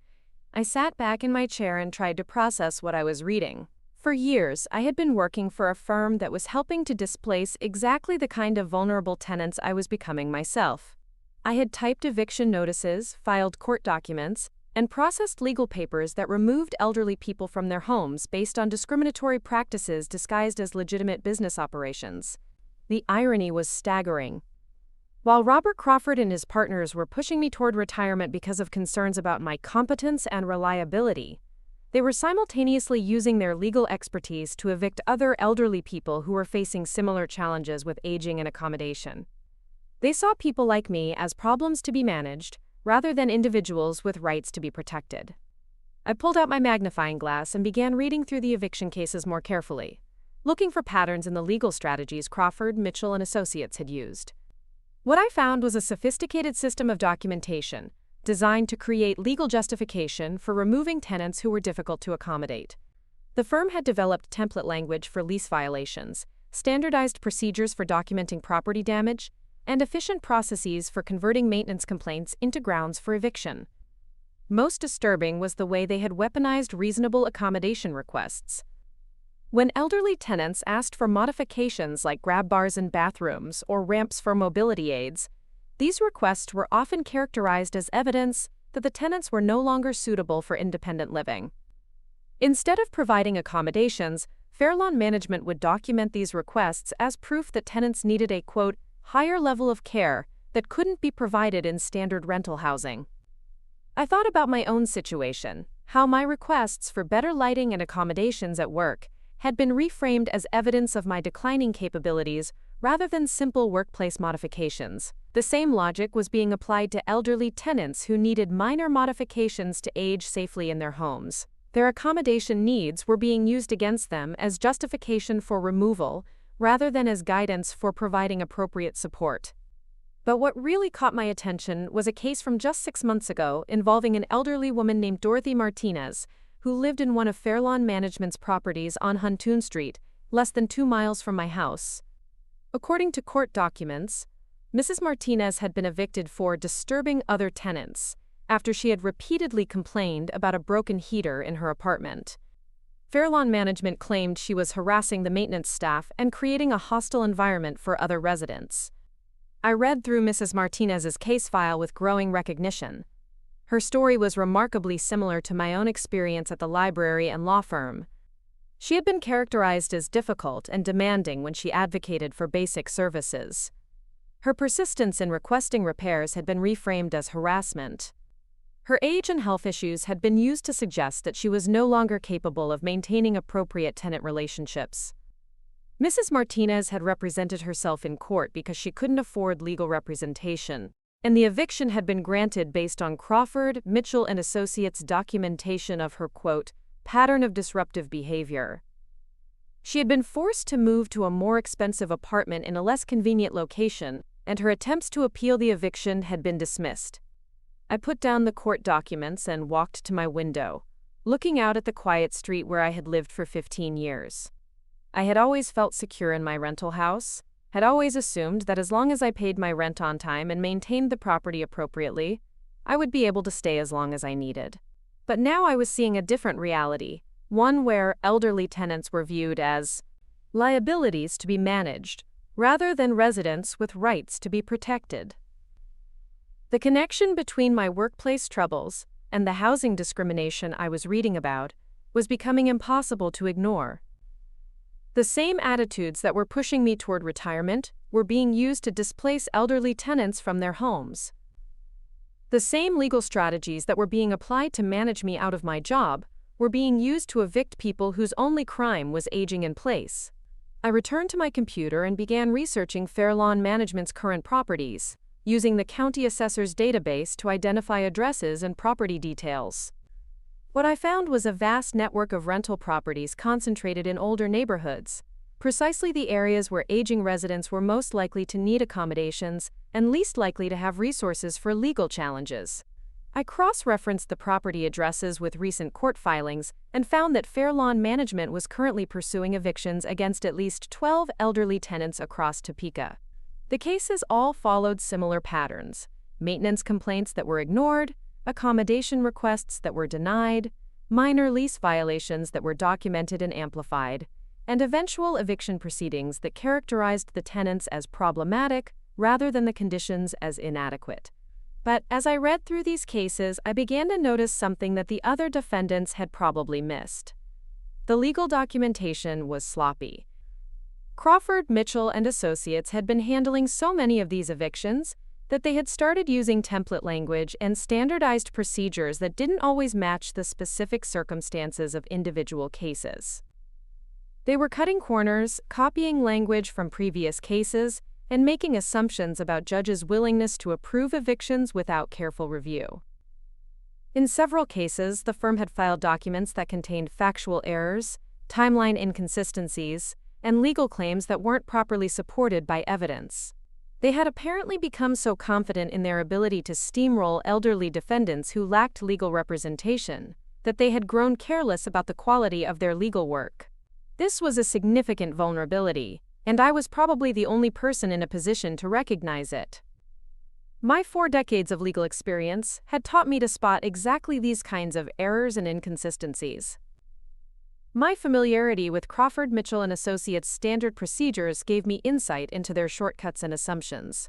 I sat back in my chair and tried to process what I was reading. For years, I had been working for a firm that was helping to displace exactly the kind of vulnerable tenants I was becoming myself. I had typed eviction notices, filed court documents, and processed legal papers that removed elderly people from their homes based on discriminatory practices disguised as legitimate business operations. The irony was staggering. While Robert Crawford and his partners were pushing me toward retirement because of concerns about my competence and reliability, they were simultaneously using their legal expertise to evict other elderly people who were facing similar challenges with aging and accommodation. They saw people like me as problems to be managed, rather than individuals with rights to be protected. I pulled out my magnifying glass and began reading through the eviction cases more carefully, looking for patterns in the legal strategies Crawford, Mitchell, and Associates had used. What I found was a sophisticated system of documentation, designed to create legal justification for removing tenants who were difficult to accommodate. The firm had developed template language for lease violations, standardized procedures for documenting property damage, and efficient processes for converting maintenance complaints into grounds for eviction. Most disturbing was the way they had weaponized reasonable accommodation requests. When elderly tenants asked for modifications like grab bars in bathrooms or ramps for mobility aids, these requests were often characterized as evidence that the tenants were no longer suitable for independent living. Instead of providing accommodations, Fairlawn management would document these requests as proof that tenants needed a, quote, higher level of care that couldn't be provided in standard rental housing. I thought about my own situation, how my requests for better lighting and accommodations at work had been reframed as evidence of my declining capabilities rather than simple workplace modifications. The same logic was being applied to elderly tenants who needed minor modifications to age safely in their homes. Their accommodation needs were being used against them as justification for removal rather than as guidance for providing appropriate support. But what really caught my attention was a case from just 6 months ago involving an elderly woman named Dorothy Martinez, who lived in one of Fairlawn Management's properties on Huntoon Street, less than 2 miles from my house. According to court documents, Mrs. Martinez had been evicted for disturbing other tenants after she had repeatedly complained about a broken heater in her apartment. Fairlawn Management claimed she was harassing the maintenance staff and creating a hostile environment for other residents. I read through Mrs. Martinez's case file with growing recognition. Her story was remarkably similar to my own experience at the library and law firm. She had been characterized as difficult and demanding when she advocated for basic services. Her persistence in requesting repairs had been reframed as harassment. Her age and health issues had been used to suggest that she was no longer capable of maintaining appropriate tenant relationships. Mrs. Martinez had represented herself in court because she couldn't afford legal representation, and the eviction had been granted based on Crawford, Mitchell and Associates' documentation of her, quote, pattern of disruptive behavior. She had been forced to move to a more expensive apartment in a less convenient location, and her attempts to appeal the eviction had been dismissed. I put down the court documents and walked to my window, looking out at the quiet street where I had lived for 15 years. I had always felt secure in my rental house, had always assumed that as long as I paid my rent on time and maintained the property appropriately, I would be able to stay as long as I needed. But now I was seeing a different reality, one where elderly tenants were viewed as liabilities to be managed, rather than residents with rights to be protected. The connection between my workplace troubles and the housing discrimination I was reading about was becoming impossible to ignore. The same attitudes that were pushing me toward retirement were being used to displace elderly tenants from their homes. The same legal strategies that were being applied to manage me out of my job were being used to evict people whose only crime was aging in place. I returned to my computer and began researching Fairlawn Management's current properties, using the county assessor's database to identify addresses and property details. What I found was a vast network of rental properties concentrated in older neighborhoods, precisely the areas where aging residents were most likely to need accommodations and least likely to have resources for legal challenges. I cross-referenced the property addresses with recent court filings and found that Fairlawn Management was currently pursuing evictions against at least 12 elderly tenants across Topeka. The cases all followed similar patterns: maintenance complaints that were ignored, accommodation requests that were denied, minor lease violations that were documented and amplified, and eventual eviction proceedings that characterized the tenants as problematic rather than the conditions as inadequate. But as I read through these cases, I began to notice something that the other defendants had probably missed. The legal documentation was sloppy. Crawford, Mitchell and Associates had been handling so many of these evictions that they had started using template language and standardized procedures that didn't always match the specific circumstances of individual cases. They were cutting corners, copying language from previous cases, and making assumptions about judges' willingness to approve evictions without careful review. In several cases, the firm had filed documents that contained factual errors, timeline inconsistencies, and legal claims that weren't properly supported by evidence. They had apparently become so confident in their ability to steamroll elderly defendants who lacked legal representation that they had grown careless about the quality of their legal work. This was a significant vulnerability, and I was probably the only person in a position to recognize it. My 4 decades of legal experience had taught me to spot exactly these kinds of errors and inconsistencies. My familiarity with Crawford Mitchell and Associates' standard procedures gave me insight into their shortcuts and assumptions.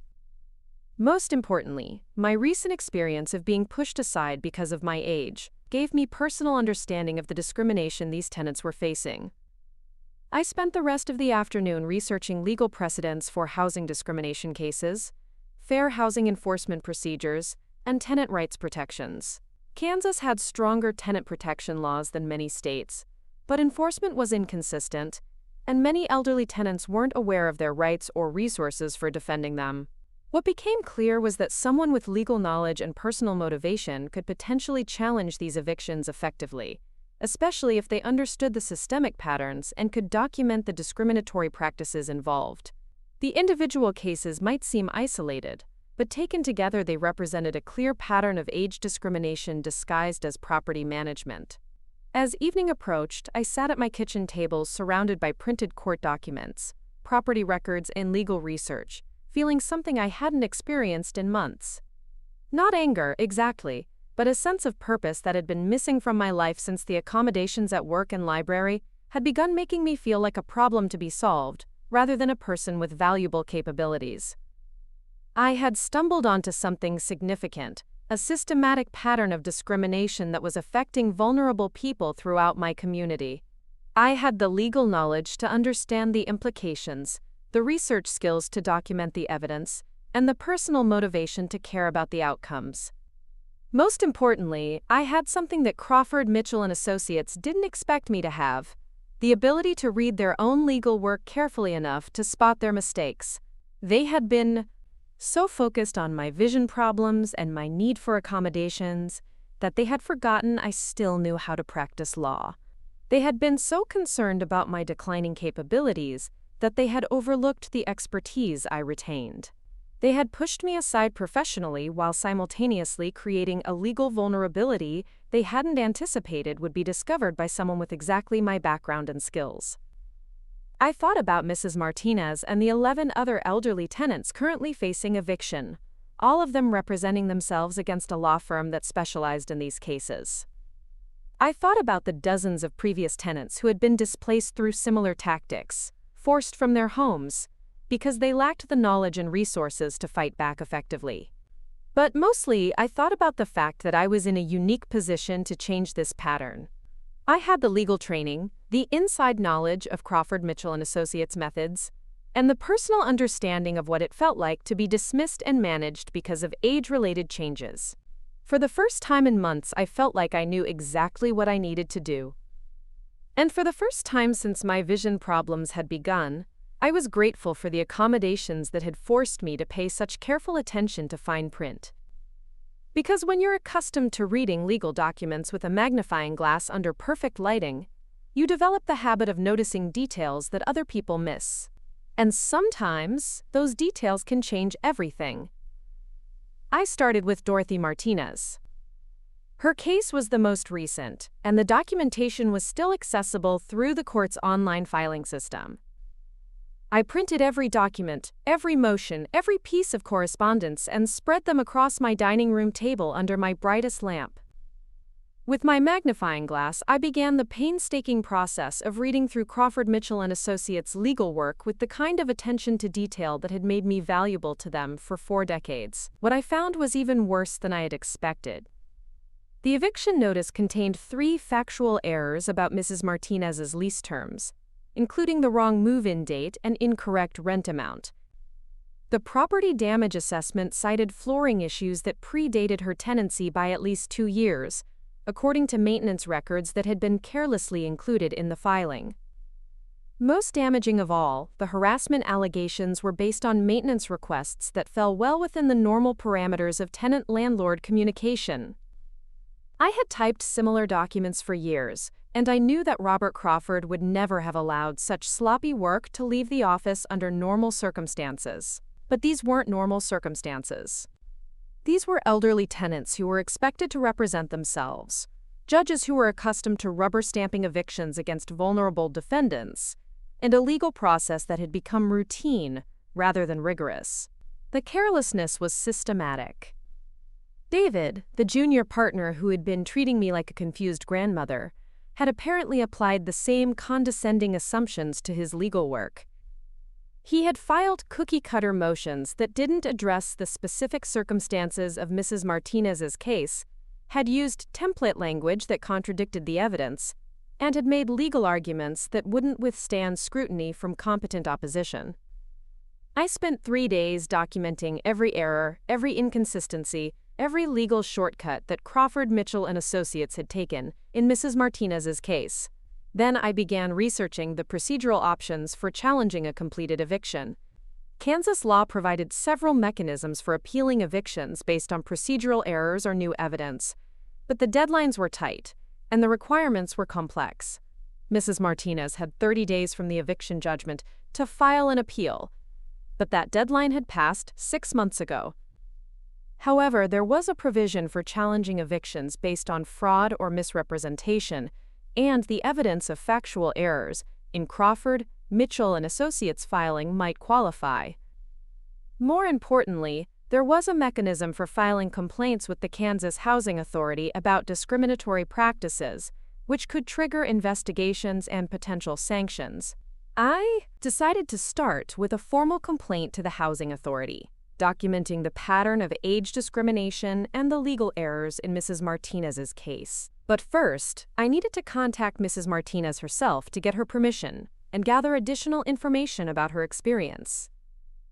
Most importantly, my recent experience of being pushed aside because of my age gave me personal understanding of the discrimination these tenants were facing. I spent the rest of the afternoon researching legal precedents for housing discrimination cases, fair housing enforcement procedures, and tenant rights protections. Kansas had stronger tenant protection laws than many states, but enforcement was inconsistent, and many elderly tenants weren't aware of their rights or resources for defending them. What became clear was that someone with legal knowledge and personal motivation could potentially challenge these evictions effectively, especially if they understood the systemic patterns and could document the discriminatory practices involved. The individual cases might seem isolated, but taken together they represented a clear pattern of age discrimination disguised as property management. As evening approached, I sat at my kitchen table surrounded by printed court documents, property records, and legal research, feeling something I hadn't experienced in months. Not anger, exactly, but a sense of purpose that had been missing from my life since the accommodations at work and library had begun making me feel like a problem to be solved, rather than a person with valuable capabilities. I had stumbled onto something significant, a systematic pattern of discrimination that was affecting vulnerable people throughout my community. I had the legal knowledge to understand the implications, the research skills to document the evidence, and the personal motivation to care about the outcomes. Most importantly, I had something that Crawford Mitchell and Associates didn't expect me to have: the ability to read their own legal work carefully enough to spot their mistakes. They had been so focused on my vision problems and my need for accommodations that they had forgotten I still knew how to practice law. They had been so concerned about my declining capabilities that they had overlooked the expertise I retained. They had pushed me aside professionally while simultaneously creating a legal vulnerability they hadn't anticipated would be discovered by someone with exactly my background and skills. I thought about Mrs. Martinez and the 11 other elderly tenants currently facing eviction, all of them representing themselves against a law firm that specialized in these cases. I thought about the dozens of previous tenants who had been displaced through similar tactics, forced from their homes, because they lacked the knowledge and resources to fight back effectively. But mostly, I thought about the fact that I was in a unique position to change this pattern. I had the legal training, the inside knowledge of Crawford Mitchell and Associates methods, and the personal understanding of what it felt like to be dismissed and managed because of age-related changes. For the first time in months, I felt like I knew exactly what I needed to do. And for the first time since my vision problems had begun, I was grateful for the accommodations that had forced me to pay such careful attention to fine print. Because when you're accustomed to reading legal documents with a magnifying glass under perfect lighting, you develop the habit of noticing details that other people miss. And sometimes, those details can change everything. I started with Dorothy Martinez. Her case was the most recent, and the documentation was still accessible through the court's online filing system. I printed every document, every motion, every piece of correspondence, and spread them across my dining room table under my brightest lamp. With my magnifying glass, I began the painstaking process of reading through Crawford Mitchell and Associates' legal work with the kind of attention to detail that had made me valuable to them for 4 decades. What I found was even worse than I had expected. The eviction notice contained 3 factual errors about Mrs. Martinez's lease terms, including the wrong move-in date and incorrect rent amount. The property damage assessment cited flooring issues that predated her tenancy by at least 2 years, according to maintenance records that had been carelessly included in the filing. Most damaging of all, the harassment allegations were based on maintenance requests that fell well within the normal parameters of tenant-landlord communication. I had typed similar documents for years, and I knew that Robert Crawford would never have allowed such sloppy work to leave the office under normal circumstances. But these weren't normal circumstances. These were elderly tenants who were expected to represent themselves, judges who were accustomed to rubber-stamping evictions against vulnerable defendants, and a legal process that had become routine rather than rigorous. The carelessness was systematic. David, the junior partner who had been treating me like a confused grandmother, had apparently applied the same condescending assumptions to his legal work. He had filed cookie-cutter motions that didn't address the specific circumstances of Mrs. Martinez's case, had used template language that contradicted the evidence, and had made legal arguments that wouldn't withstand scrutiny from competent opposition. I spent 3 days documenting every error, every inconsistency, every legal shortcut that Crawford, Mitchell, and Associates had taken in Mrs. Martinez's case. Then I began researching the procedural options for challenging a completed eviction. Kansas law provided several mechanisms for appealing evictions based on procedural errors or new evidence, but the deadlines were tight, and the requirements were complex. Mrs. Martinez had 30 days from the eviction judgment to file an appeal, but that deadline had passed 6 months ago. However, there was a provision for challenging evictions based on fraud or misrepresentation, and the evidence of factual errors in Crawford, Mitchell, and Associates filing might qualify. More importantly, there was a mechanism for filing complaints with the Kansas Housing Authority about discriminatory practices, which could trigger investigations and potential sanctions. I decided to start with a formal complaint to the Housing Authority, documenting the pattern of age discrimination and the legal errors in Mrs. Martinez's case. But first, I needed to contact Mrs. Martinez herself to get her permission and gather additional information about her experience.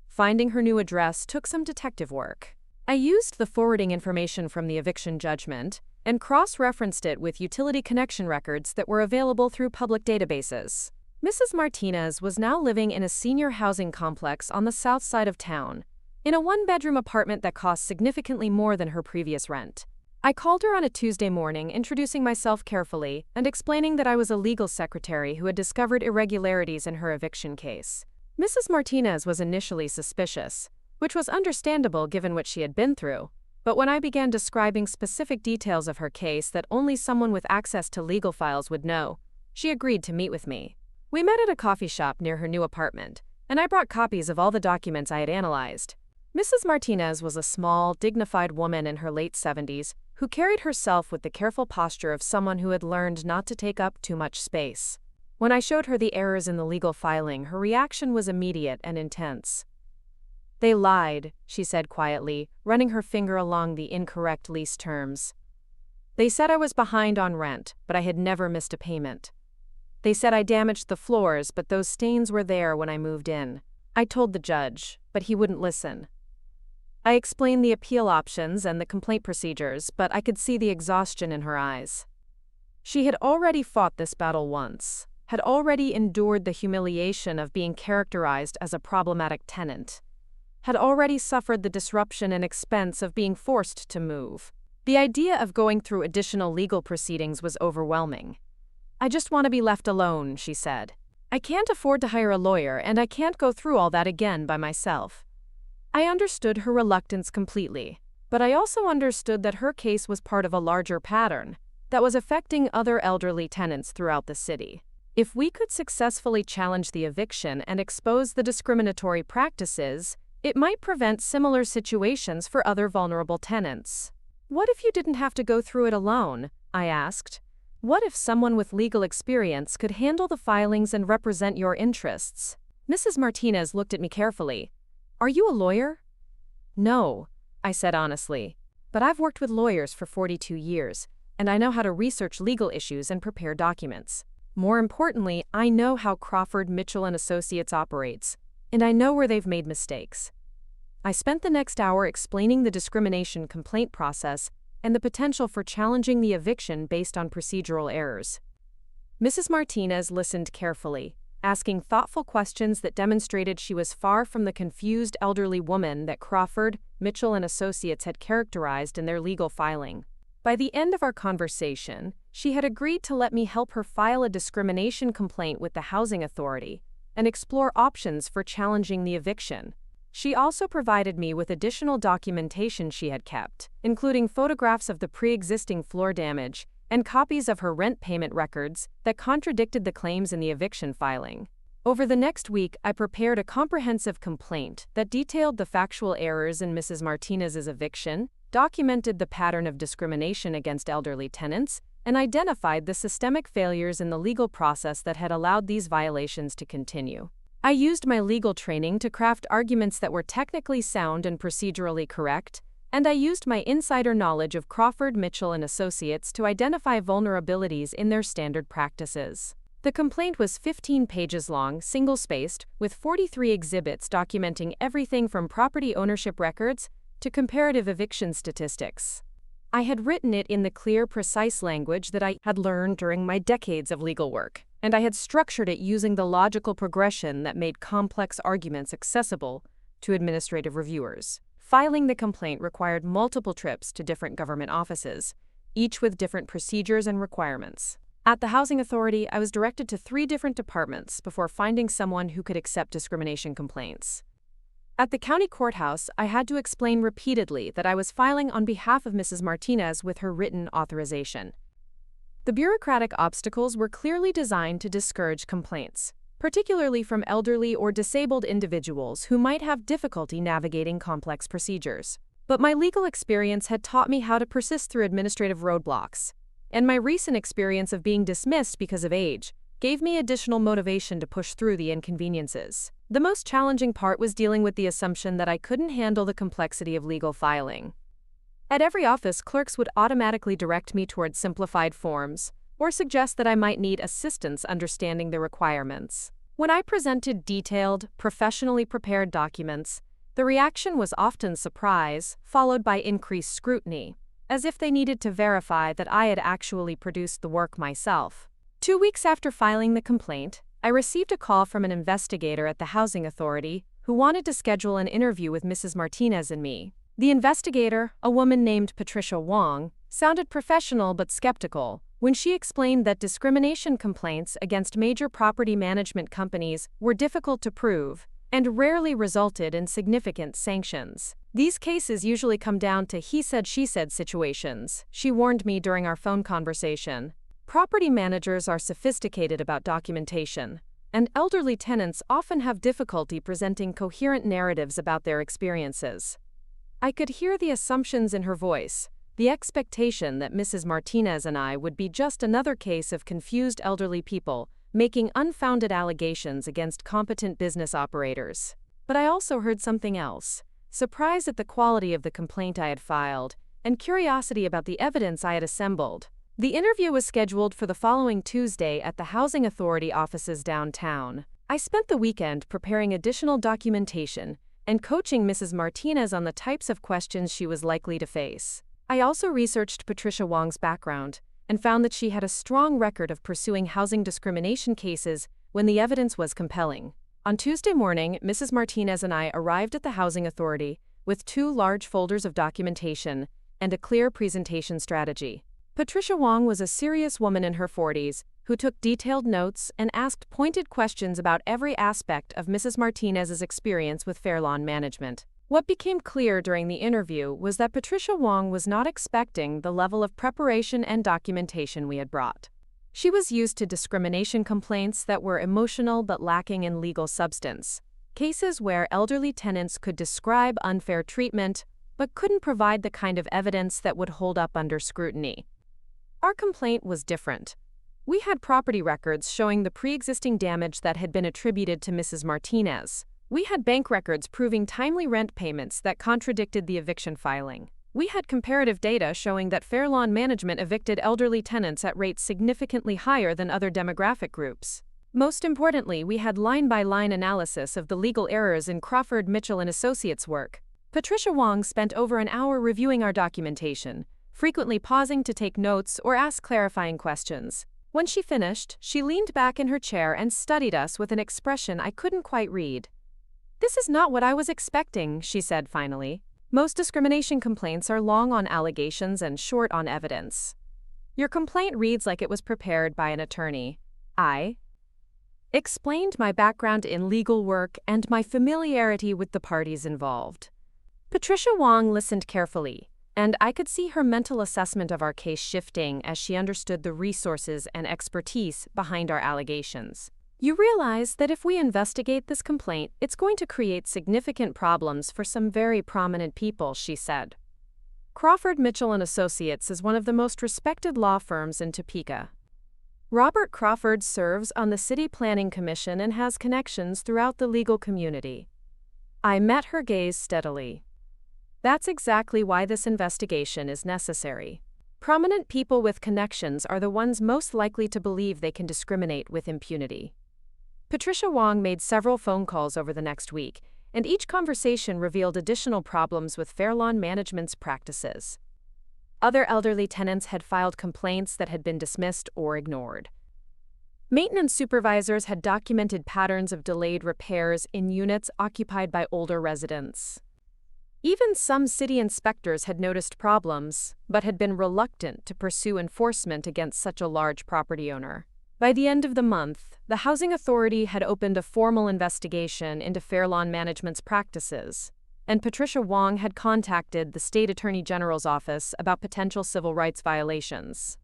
Finding her new address took some detective work. I used the forwarding information from the eviction judgment and cross-referenced it with utility connection records that were available through public databases. Mrs. Martinez was now living in a senior housing complex on the south side of town, in a one-bedroom apartment that cost significantly more than her previous rent. I called her on a Tuesday morning, introducing myself carefully and explaining that I was a legal secretary who had discovered irregularities in her eviction case. Mrs. Martinez was initially suspicious, which was understandable given what she had been through, but when I began describing specific details of her case that only someone with access to legal files would know, she agreed to meet with me. We met at a coffee shop near her new apartment, and I brought copies of all the documents I had analyzed. Mrs. Martinez was a small, dignified woman in her late 70s who carried herself with the careful posture of someone who had learned not to take up too much space. When I showed her the errors in the legal filing, her reaction was immediate and intense. "They lied," she said quietly, running her finger along the incorrect lease terms. "They said I was behind on rent, but I had never missed a payment. They said I damaged the floors, but those stains were there when I moved in. I told the judge, but he wouldn't listen. I explained the appeal options and the complaint procedures, but I could see the exhaustion in her eyes. She had already fought this battle once, had already endured the humiliation of being characterized as a problematic tenant, had already suffered the disruption and expense of being forced to move. The idea of going through additional legal proceedings was overwhelming. "I just want to be left alone," she said. "I can't afford to hire a lawyer, and I can't go through all that again by myself." I understood her reluctance completely, but I also understood that her case was part of a larger pattern that was affecting other elderly tenants throughout the city. If we could successfully challenge the eviction and expose the discriminatory practices, it might prevent similar situations for other vulnerable tenants. "What if you didn't have to go through it alone?" I asked. "What if someone with legal experience could handle the filings and represent your interests?" Mrs. Martinez looked at me carefully. "Are you a lawyer?" "No," I said honestly, "but I've worked with lawyers for 42 years, and I know how to research legal issues and prepare documents. More importantly, I know how Crawford, Mitchell, and Associates operates, and I know where they've made mistakes." I spent the next hour explaining the discrimination complaint process and the potential for challenging the eviction based on procedural errors. Mrs. Martinez listened carefully, asking thoughtful questions that demonstrated she was far from the confused elderly woman that Crawford, Mitchell, and Associates had characterized in their legal filing. By the end of our conversation, she had agreed to let me help her file a discrimination complaint with the Housing Authority and explore options for challenging the eviction. She also provided me with additional documentation she had kept, including photographs of the pre-existing floor damage and copies of her rent payment records that contradicted the claims in the eviction filing. Over the next week, I prepared a comprehensive complaint that detailed the factual errors in Mrs. Martinez's eviction, documented the pattern of discrimination against elderly tenants, and identified the systemic failures in the legal process that had allowed these violations to continue. I used my legal training to craft arguments that were technically sound and procedurally correct, and I used my insider knowledge of Crawford, Mitchell & Associates to identify vulnerabilities in their standard practices. The complaint was 15 pages long, single-spaced, with 43 exhibits documenting everything from property ownership records to comparative eviction statistics. I had written it in the clear, precise language that I had learned during my decades of legal work, and I had structured it using the logical progression that made complex arguments accessible to administrative reviewers. Filing the complaint required multiple trips to different government offices, each with different procedures and requirements. At the Housing Authority, I was directed to 3 different departments before finding someone who could accept discrimination complaints. At the county courthouse, I had to explain repeatedly that I was filing on behalf of Mrs. Martinez with her written authorization. The bureaucratic obstacles were clearly designed to discourage complaints, particularly from elderly or disabled individuals who might have difficulty navigating complex procedures. But my legal experience had taught me how to persist through administrative roadblocks, and my recent experience of being dismissed because of age gave me additional motivation to push through the inconveniences. The most challenging part was dealing with the assumption that I couldn't handle the complexity of legal filing. At every office, clerks would automatically direct me toward simplified forms or suggest that I might need assistance understanding the requirements. When I presented detailed, professionally prepared documents, the reaction was often surprise, followed by increased scrutiny, as if they needed to verify that I had actually produced the work myself. 2 weeks after filing the complaint, I received a call from an investigator at the Housing Authority who wanted to schedule an interview with Mrs. Martinez and me. The investigator, a woman named Patricia Wong, sounded professional but skeptical when she explained that discrimination complaints against major property management companies were difficult to prove and rarely resulted in significant sanctions. These cases usually come down to he said, she said situations, she warned me during our phone conversation. Property managers are sophisticated about documentation, and elderly tenants often have difficulty presenting coherent narratives about their experiences. I could hear the assumptions in her voice, the expectation that Mrs. Martinez and I would be just another case of confused elderly people making unfounded allegations against competent business operators. But I also heard something else: surprise at the quality of the complaint I had filed, and curiosity about the evidence I had assembled. The interview was scheduled for the following Tuesday at the Housing Authority offices downtown. I spent the weekend preparing additional documentation and coaching Mrs. Martinez on the types of questions she was likely to face. I also researched Patricia Wong's background and found that she had a strong record of pursuing housing discrimination cases when the evidence was compelling. On Tuesday morning, Mrs. Martinez and I arrived at the Housing Authority with 2 large folders of documentation and a clear presentation strategy. Patricia Wong was a serious woman in her 40s who took detailed notes and asked pointed questions about every aspect of Mrs. Martinez's experience with Fairlawn management. What became clear during the interview was that Patricia Wong was not expecting the level of preparation and documentation we had brought. She was used to discrimination complaints that were emotional but lacking in legal substance, cases where elderly tenants could describe unfair treatment but couldn't provide the kind of evidence that would hold up under scrutiny. Our complaint was different. We had property records showing the pre-existing damage that had been attributed to Mrs. Martinez. We had bank records proving timely rent payments that contradicted the eviction filing. We had comparative data showing that Fairlawn management evicted elderly tenants at rates significantly higher than other demographic groups. Most importantly, we had line-by-line analysis of the legal errors in Crawford, Mitchell & Associates' work. Patricia Wong spent over an hour reviewing our documentation, frequently pausing to take notes or ask clarifying questions. When she finished, she leaned back in her chair and studied us with an expression I couldn't quite read. "This is not what I was expecting," she said finally. "Most discrimination complaints are long on allegations and short on evidence. Your complaint reads like it was prepared by an attorney. explained my background in legal work and my familiarity with the parties involved. Patricia Wong listened carefully, and I could see her mental assessment of our case shifting as she understood the resources and expertise behind our allegations. You realize that if we investigate this complaint, it's going to create significant problems for some very prominent people, she said. Crawford, Mitchell & Associates is one of the most respected law firms in Topeka. Robert Crawford serves on the City Planning Commission and has connections throughout the legal community. I met her gaze steadily. That's exactly why this investigation is necessary. Prominent people with connections are the ones most likely to believe they can discriminate with impunity. Patricia Wong made several phone calls over the next week, and each conversation revealed additional problems with Fairlawn Management's practices. Other elderly tenants had filed complaints that had been dismissed or ignored. Maintenance supervisors had documented patterns of delayed repairs in units occupied by older residents. Even some city inspectors had noticed problems, but had been reluctant to pursue enforcement against such a large property owner. By the end of the month, the Housing Authority had opened a formal investigation into Fairlawn Management's practices, and Patricia Wong had contacted the State Attorney General's office about potential civil rights violations.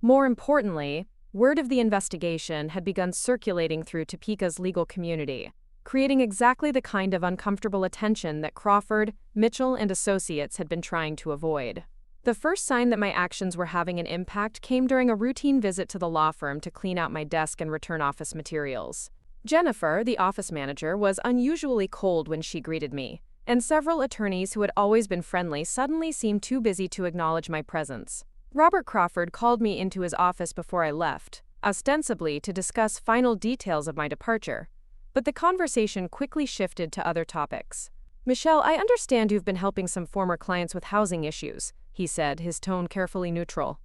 More importantly, word of the investigation had begun circulating through Topeka's legal community, creating exactly the kind of uncomfortable attention that Crawford, Mitchell & Associates had been trying to avoid. The first sign that my actions were having an impact came during a routine visit to the law firm to clean out my desk and return office materials. Jennifer, the office manager, was unusually cold when she greeted me, and several attorneys who had always been friendly suddenly seemed too busy to acknowledge my presence. Robert Crawford called me into his office before I left, ostensibly to discuss final details of my departure, but the conversation quickly shifted to other topics. "Michelle, I understand you've been helping some former clients with housing issues," he said, his tone carefully neutral.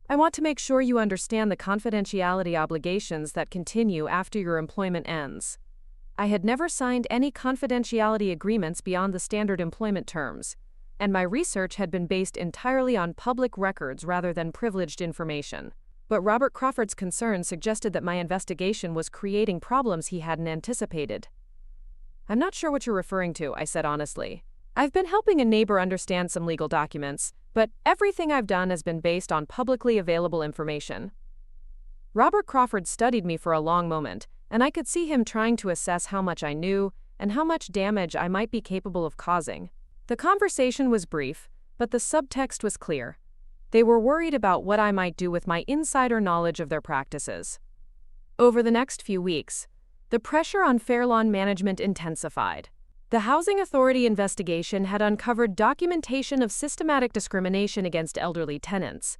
"I want to make sure you understand the confidentiality obligations that continue after your employment ends. I had never signed any confidentiality agreements beyond the standard employment terms, and my research had been based entirely on public records rather than privileged information. But Robert Crawford's concerns suggested that my investigation was creating problems he hadn't anticipated." "I'm not sure what you're referring to," I said honestly. "I've been helping a neighbor understand some legal documents, but everything I've done has been based on publicly available information." Robert Crawford studied me for a long moment, and I could see him trying to assess how much I knew and how much damage I might be capable of causing. The conversation was brief, but the subtext was clear. They were worried about what I might do with my insider knowledge of their practices. Over the next few weeks, the pressure on Fairlawn Management intensified. The Housing Authority investigation had uncovered documentation of systematic discrimination against elderly tenants,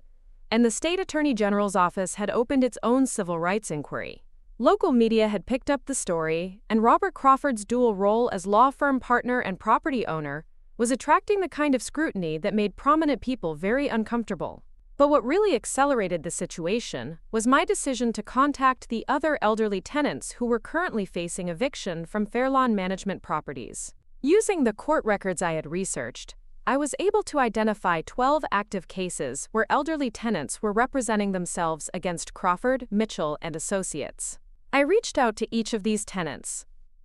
and the State Attorney General's office had opened its own civil rights inquiry. Local media had picked up the story, and Robert Crawford's dual role as law firm partner and property owner was attracting the kind of scrutiny that made prominent people very uncomfortable. But what really accelerated the situation was my decision to contact the other elderly tenants who were currently facing eviction from Fairlawn Management properties. Using the court records I had researched, I was able to identify 12 active cases where elderly tenants were representing themselves against Crawford, Mitchell & Associates. I reached out to each of these tenants,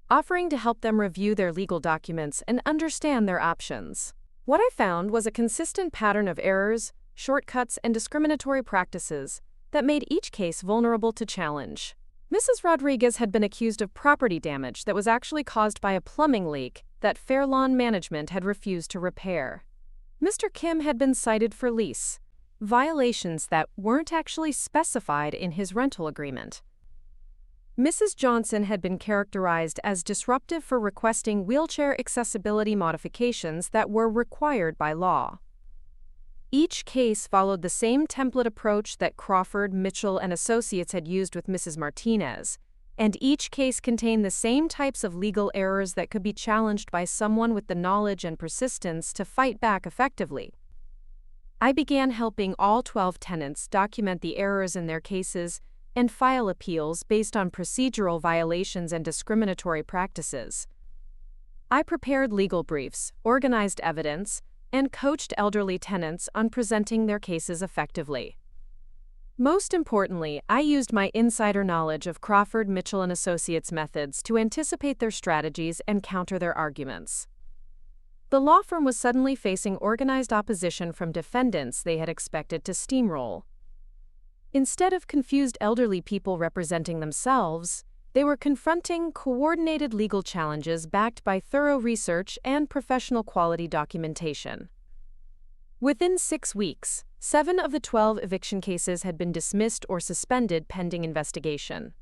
offering to help them review their legal documents and understand their options. What I found was a consistent pattern of errors, shortcuts, and discriminatory practices that made each case vulnerable to challenge. Mrs. Rodriguez had been accused of property damage that was actually caused by a plumbing leak that Fairlawn Management had refused to repair. Mr. Kim had been cited for lease violations that weren't actually specified in his rental agreement. Mrs. Johnson had been characterized as disruptive for requesting wheelchair accessibility modifications that were required by law. Each case followed the same template approach that Crawford, Mitchell & Associates had used with Mrs. Martinez, and each case contained the same types of legal errors that could be challenged by someone with the knowledge and persistence to fight back effectively. I began helping all 12 tenants document the errors in their cases and file appeals based on procedural violations and discriminatory practices. I prepared legal briefs, organized evidence, and coached elderly tenants on presenting their cases effectively. Most importantly, I used my insider knowledge of Crawford, Mitchell & Associates methods to anticipate their strategies and counter their arguments. The law firm was suddenly facing organized opposition from defendants they had expected to steamroll. Instead of confused elderly people representing themselves, they were confronting coordinated legal challenges backed by thorough research and professional quality documentation. Within 6 weeks, 7 of the 12 eviction cases had been dismissed or suspended pending investigation.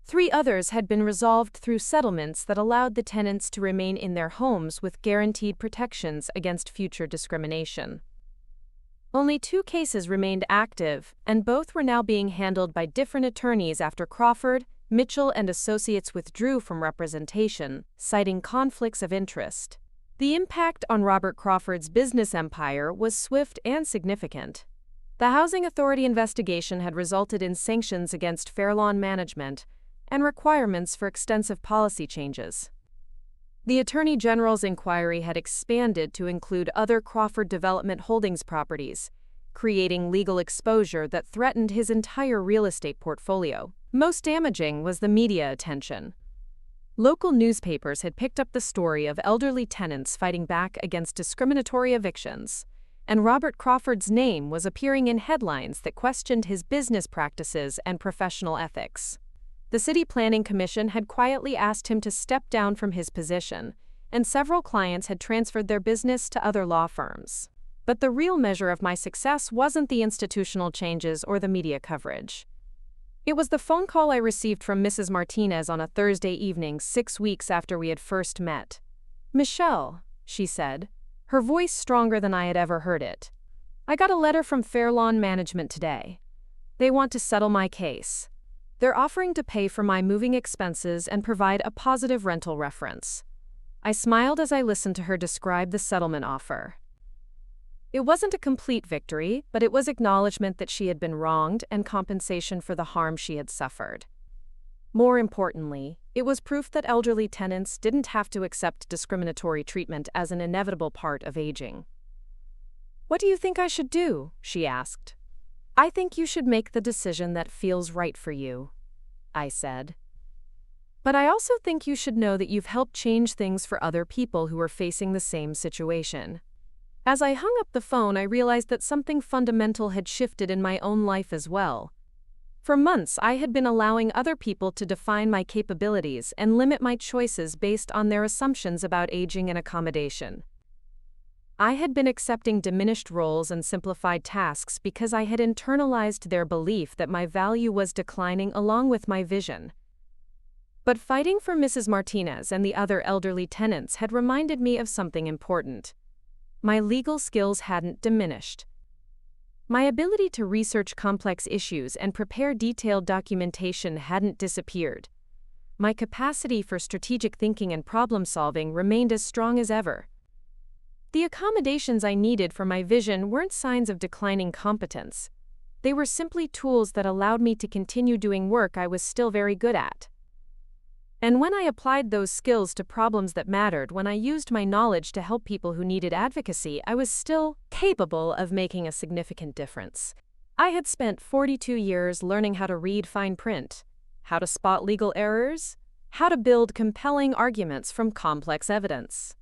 3 others had been resolved through settlements that allowed the tenants to remain in their homes with guaranteed protections against future discrimination. Only 2 cases remained active, and both were now being handled by different attorneys after Crawford, Mitchell & Associates withdrew from representation, citing conflicts of interest. The impact on Robert Crawford's business empire was swift and significant. The Housing Authority investigation had resulted in sanctions against Fairlawn management and requirements for extensive policy changes. The Attorney General's inquiry had expanded to include other Crawford Development Holdings properties, creating legal exposure that threatened his entire real estate portfolio. Most damaging was the media attention. Local newspapers had picked up the story of elderly tenants fighting back against discriminatory evictions, and Robert Crawford's name was appearing in headlines that questioned his business practices and professional ethics. The City Planning Commission had quietly asked him to step down from his position, and several clients had transferred their business to other law firms. But the real measure of my success wasn't the institutional changes or the media coverage. It was the phone call I received from Mrs. Martinez on a Thursday evening 6 weeks after we had first met. "Michelle," she said, her voice stronger than I had ever heard it. "I got a letter from Fairlawn Management today. They want to settle my case. They're offering to pay for my moving expenses and provide a positive rental reference." I smiled as I listened to her describe the settlement offer. It wasn't a complete victory, but it was acknowledgement that she had been wronged and compensation for the harm she had suffered. More importantly, it was proof that elderly tenants didn't have to accept discriminatory treatment as an inevitable part of aging. "What do you think I should do?" she asked. "I think you should make the decision that feels right for you," I said. "But I also think you should know that you've helped change things for other people who are facing the same situation." As I hung up the phone, I realized that something fundamental had shifted in my own life as well. For months, I had been allowing other people to define my capabilities and limit my choices based on their assumptions about aging and accommodation. I had been accepting diminished roles and simplified tasks because I had internalized their belief that my value was declining along with my vision. But fighting for Mrs. Martinez and the other elderly tenants had reminded me of something important. My legal skills hadn't diminished. My ability to research complex issues and prepare detailed documentation hadn't disappeared. My capacity for strategic thinking and problem-solving remained as strong as ever. The accommodations I needed for my vision weren't signs of declining competence. They were simply tools that allowed me to continue doing work I was still very good at. And when I applied those skills to problems that mattered, when I used my knowledge to help people who needed advocacy, I was still capable of making a significant difference. I had spent 42 years learning how to read fine print, how to spot legal errors, how to build compelling arguments from complex evidence.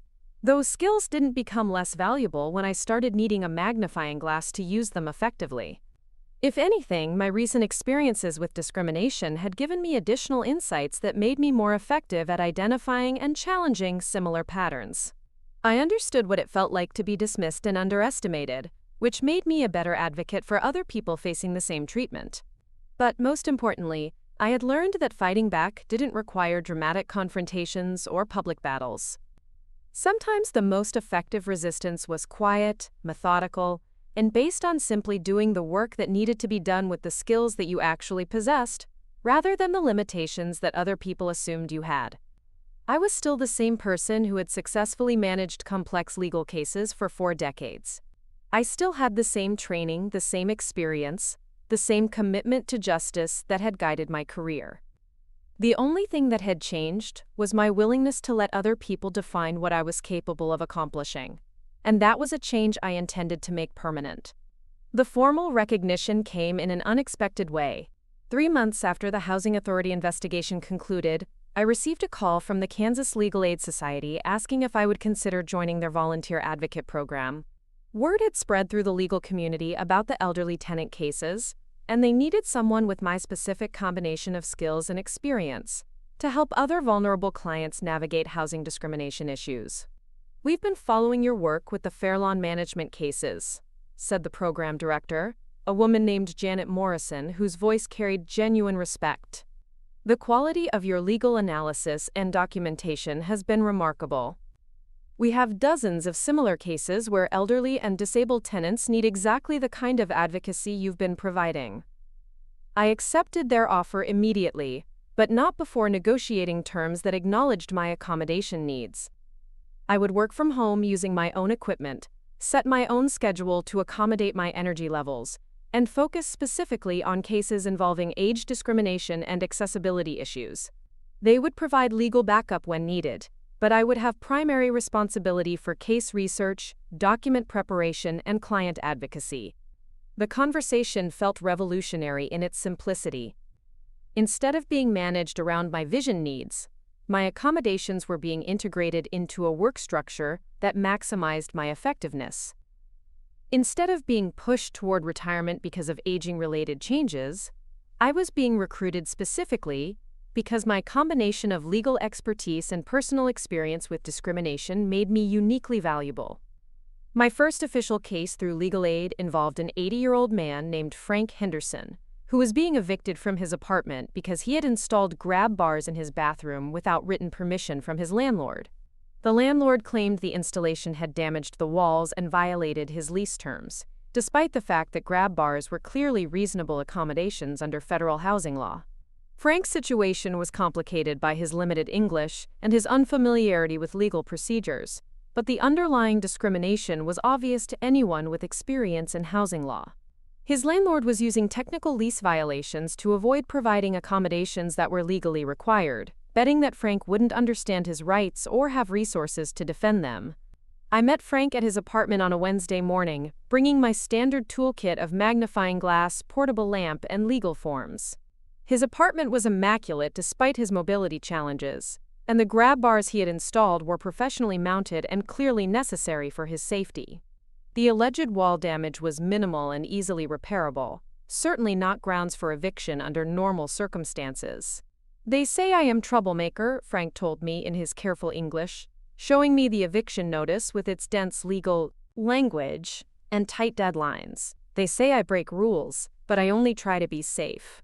Those skills didn't become less valuable when I started needing a magnifying glass to use them effectively. If anything, my recent experiences with discrimination had given me additional insights that made me more effective at identifying and challenging similar patterns. I understood what it felt like to be dismissed and underestimated, which made me a better advocate for other people facing the same treatment. But most importantly, I had learned that fighting back didn't require dramatic confrontations or public battles. Sometimes the most effective resistance was quiet, methodical, and based on simply doing the work that needed to be done with the skills that you actually possessed, rather than the limitations that other people assumed you had. I was still the same person who had successfully managed complex legal cases for 4 decades. I still had the same training, the same experience, the same commitment to justice that had guided my career. The only thing that had changed was my willingness to let other people define what I was capable of accomplishing. And that was a change I intended to make permanent. The formal recognition came in an unexpected way. 3 months after the Housing Authority investigation concluded, I received a call from the Kansas Legal Aid Society asking if I would consider joining their volunteer advocate program. Word had spread through the legal community about the elderly tenant cases, and they needed someone with my specific combination of skills and experience to help other vulnerable clients navigate housing discrimination issues. "We've been following your work with the Fairlawn management cases," said the program director, a woman named Janet Morrison, whose voice carried genuine respect. "The quality of your legal analysis and documentation has been remarkable. We have dozens of similar cases where elderly and disabled tenants need exactly the kind of advocacy you've been providing." I accepted their offer immediately, but not before negotiating terms that acknowledged my accommodation needs. I would work from home using my own equipment, set my own schedule to accommodate my energy levels, and focus specifically on cases involving age discrimination and accessibility issues. They would provide legal backup when needed, but I would have primary responsibility for case research, document preparation, and client advocacy. The conversation felt revolutionary in its simplicity. Instead of being managed around my vision needs, my accommodations were being integrated into a work structure that maximized my effectiveness. Instead of being pushed toward retirement because of aging-related changes, I was being recruited specifically because my combination of legal expertise and personal experience with discrimination made me uniquely valuable. My first official case through legal aid involved an 80-year-old man named Frank Henderson, who was being evicted from his apartment because he had installed grab bars in his bathroom without written permission from his landlord. The landlord claimed the installation had damaged the walls and violated his lease terms, despite the fact that grab bars were clearly reasonable accommodations under federal housing law. Frank's situation was complicated by his limited English and his unfamiliarity with legal procedures, but the underlying discrimination was obvious to anyone with experience in housing law. His landlord was using technical lease violations to avoid providing accommodations that were legally required, betting that Frank wouldn't understand his rights or have resources to defend them. I met Frank at his apartment on a Wednesday morning, bringing my standard toolkit of magnifying glass, portable lamp, and legal forms. His apartment was immaculate despite his mobility challenges, and the grab bars he had installed were professionally mounted and clearly necessary for his safety. The alleged wall damage was minimal and easily repairable, certainly not grounds for eviction under normal circumstances. "They say I am troublemaker," Frank told me in his careful English, showing me the eviction notice with its dense legal language and tight deadlines. "They say I break rules, but I only try to be safe."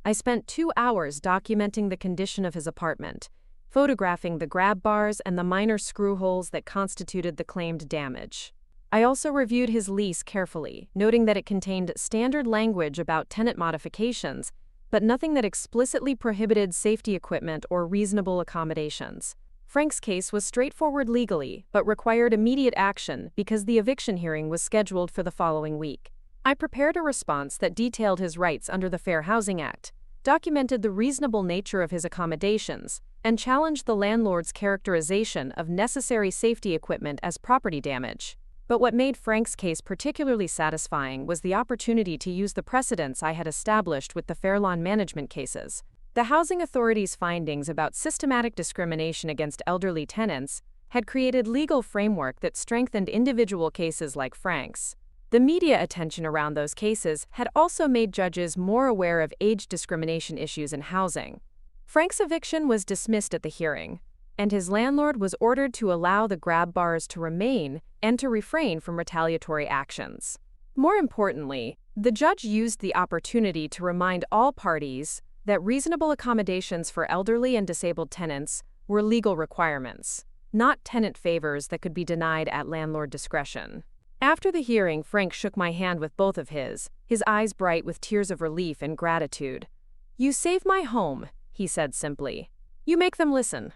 I spent 2 hours documenting the condition of his apartment, photographing the grab bars and the minor screw holes that constituted the claimed damage. I also reviewed his lease carefully, noting that it contained standard language about tenant modifications, but nothing that explicitly prohibited safety equipment or reasonable accommodations. Frank's case was straightforward legally, but required immediate action because the eviction hearing was scheduled for the following week. I prepared a response that detailed his rights under the Fair Housing Act, documented the reasonable nature of his accommodations, and challenged the landlord's characterization of necessary safety equipment as property damage. But what made Frank's case particularly satisfying was the opportunity to use the precedents I had established with the Fairlawn management cases. The Housing Authority's findings about systematic discrimination against elderly tenants had created legal framework that strengthened individual cases like Frank's. The media attention around those cases had also made judges more aware of age discrimination issues in housing. Frank's eviction was dismissed at the hearing, and his landlord was ordered to allow the grab bars to remain and to refrain from retaliatory actions. More importantly, the judge used the opportunity to remind all parties that reasonable accommodations for elderly and disabled tenants were legal requirements, not tenant favors that could be denied at landlord discretion. After the hearing, Frank shook my hand with both of his eyes bright with tears of relief and gratitude. "You save my home," he said simply. "You make them listen."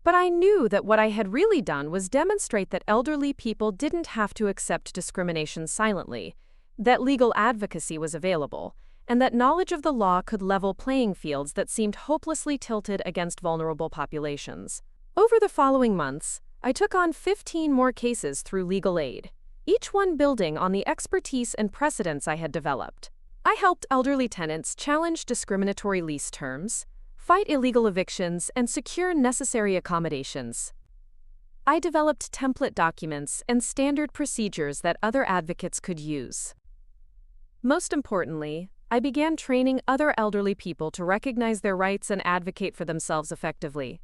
But I knew that what I had really done was demonstrate that elderly people didn't have to accept discrimination silently, that legal advocacy was available, and that knowledge of the law could level playing fields that seemed hopelessly tilted against vulnerable populations. Over the following months, I took on 15 more cases through legal aid. each one building on the expertise and precedents I had developed. I helped elderly tenants challenge discriminatory lease terms, fight illegal evictions, and secure necessary accommodations. I developed template documents and standard procedures that other advocates could use. Most importantly, I began training other elderly people to recognize their rights and advocate for themselves effectively.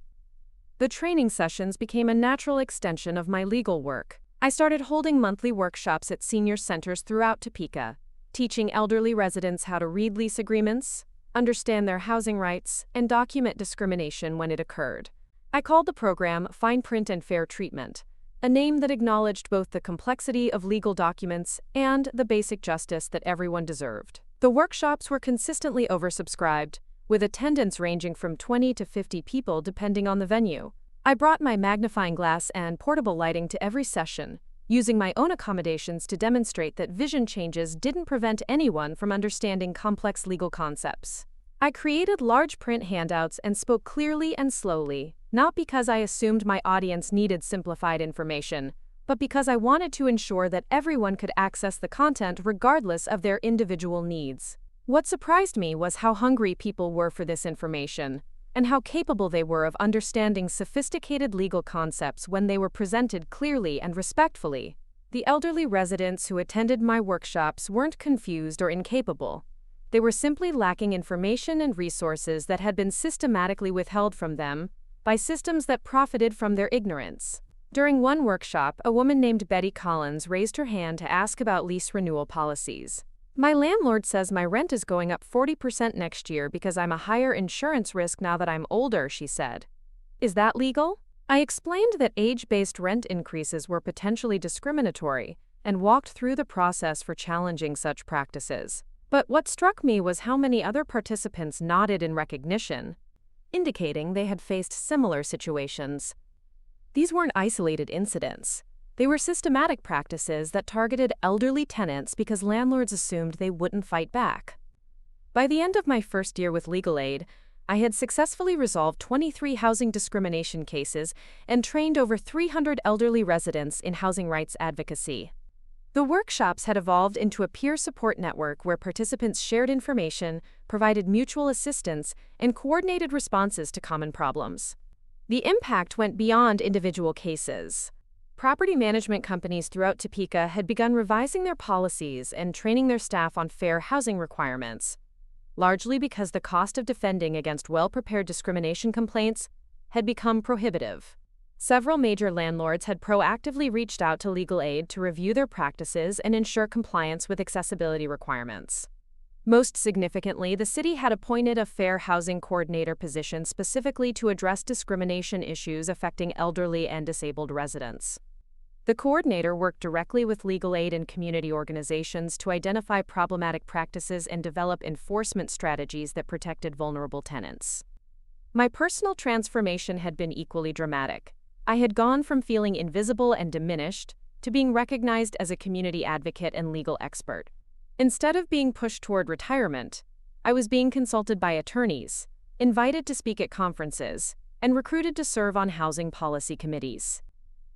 The training sessions became a natural extension of my legal work. I started holding monthly workshops at senior centers throughout Topeka, teaching elderly residents how to read lease agreements, understand their housing rights, and document discrimination when it occurred. I called the program Fine Print and Fair Treatment, a name that acknowledged both the complexity of legal documents and the basic justice that everyone deserved. The workshops were consistently oversubscribed, with attendance ranging from 20 to 50 people depending on the venue. I brought my magnifying glass and portable lighting to every session, using my own accommodations to demonstrate that vision changes didn't prevent anyone from understanding complex legal concepts. I created large print handouts and spoke clearly and slowly, not because I assumed my audience needed simplified information, but because I wanted to ensure that everyone could access the content regardless of their individual needs. What surprised me was how hungry people were for this information, and how capable they were of understanding sophisticated legal concepts when they were presented clearly and respectfully. The elderly residents who attended my workshops weren't confused or incapable. They were simply lacking information and resources that had been systematically withheld from them by systems that profited from their ignorance. During one workshop, a woman named Betty Collins raised her hand to ask about lease renewal policies. "My landlord says my rent is going up 40% next year because I'm a higher insurance risk now that I'm older," she said. "Is that legal?" I explained that age-based rent increases were potentially discriminatory and walked through the process for challenging such practices. But what struck me was how many other participants nodded in recognition, indicating they had faced similar situations. These weren't isolated incidents. They were systematic practices that targeted elderly tenants because landlords assumed they wouldn't fight back. By the end of my first year with legal aid, I had successfully resolved 23 housing discrimination cases and trained over 300 elderly residents in housing rights advocacy. The workshops had evolved into a peer support network where participants shared information, provided mutual assistance, and coordinated responses to common problems. The impact went beyond individual cases. Property management companies throughout Topeka had begun revising their policies and training their staff on fair housing requirements, largely because the cost of defending against well-prepared discrimination complaints had become prohibitive. Several major landlords had proactively reached out to legal aid to review their practices and ensure compliance with accessibility requirements. Most significantly, the city had appointed a fair housing coordinator position specifically to address discrimination issues affecting elderly and disabled residents. The coordinator worked directly with legal aid and community organizations to identify problematic practices and develop enforcement strategies that protected vulnerable tenants. My personal transformation had been equally dramatic. I had gone from feeling invisible and diminished to being recognized as a community advocate and legal expert. Instead of being pushed toward retirement, I was being consulted by attorneys, invited to speak at conferences, and recruited to serve on housing policy committees.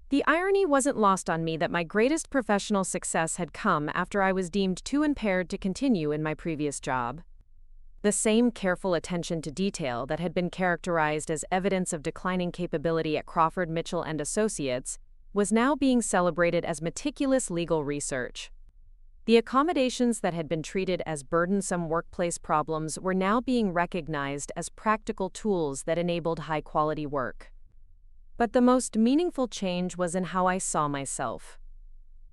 The irony wasn't lost on me that my greatest professional success had come after I was deemed too impaired to continue in my previous job. The same careful attention to detail that had been characterized as evidence of declining capability at Crawford Mitchell and Associates was now being celebrated as meticulous legal research. The accommodations that had been treated as burdensome workplace problems were now being recognized as practical tools that enabled high-quality work. But the most meaningful change was in how I saw myself.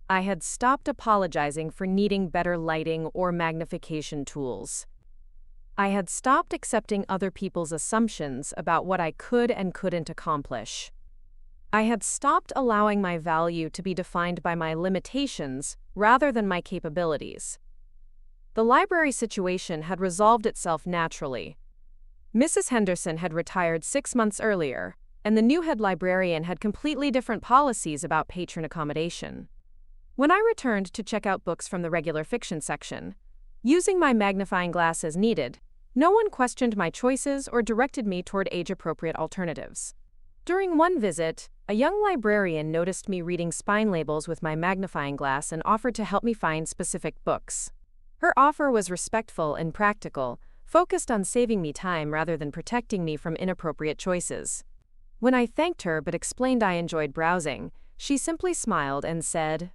I had stopped apologizing for needing better lighting or magnification tools. I had stopped accepting other people's assumptions about what I could and couldn't accomplish. I had stopped allowing my value to be defined by my limitations rather than my capabilities. The library situation had resolved itself naturally. Mrs. Henderson had retired 6 months earlier, and the new head librarian had completely different policies about patron accommodation. When I returned to check out books from the regular fiction section, using my magnifying glass as needed, no one questioned my choices or directed me toward age-appropriate alternatives. During one visit, a young librarian noticed me reading spine labels with my magnifying glass and offered to help me find specific books. Her offer was respectful and practical, focused on saving me time rather than protecting me from inappropriate choices. When I thanked her but explained I enjoyed browsing, she simply smiled and said,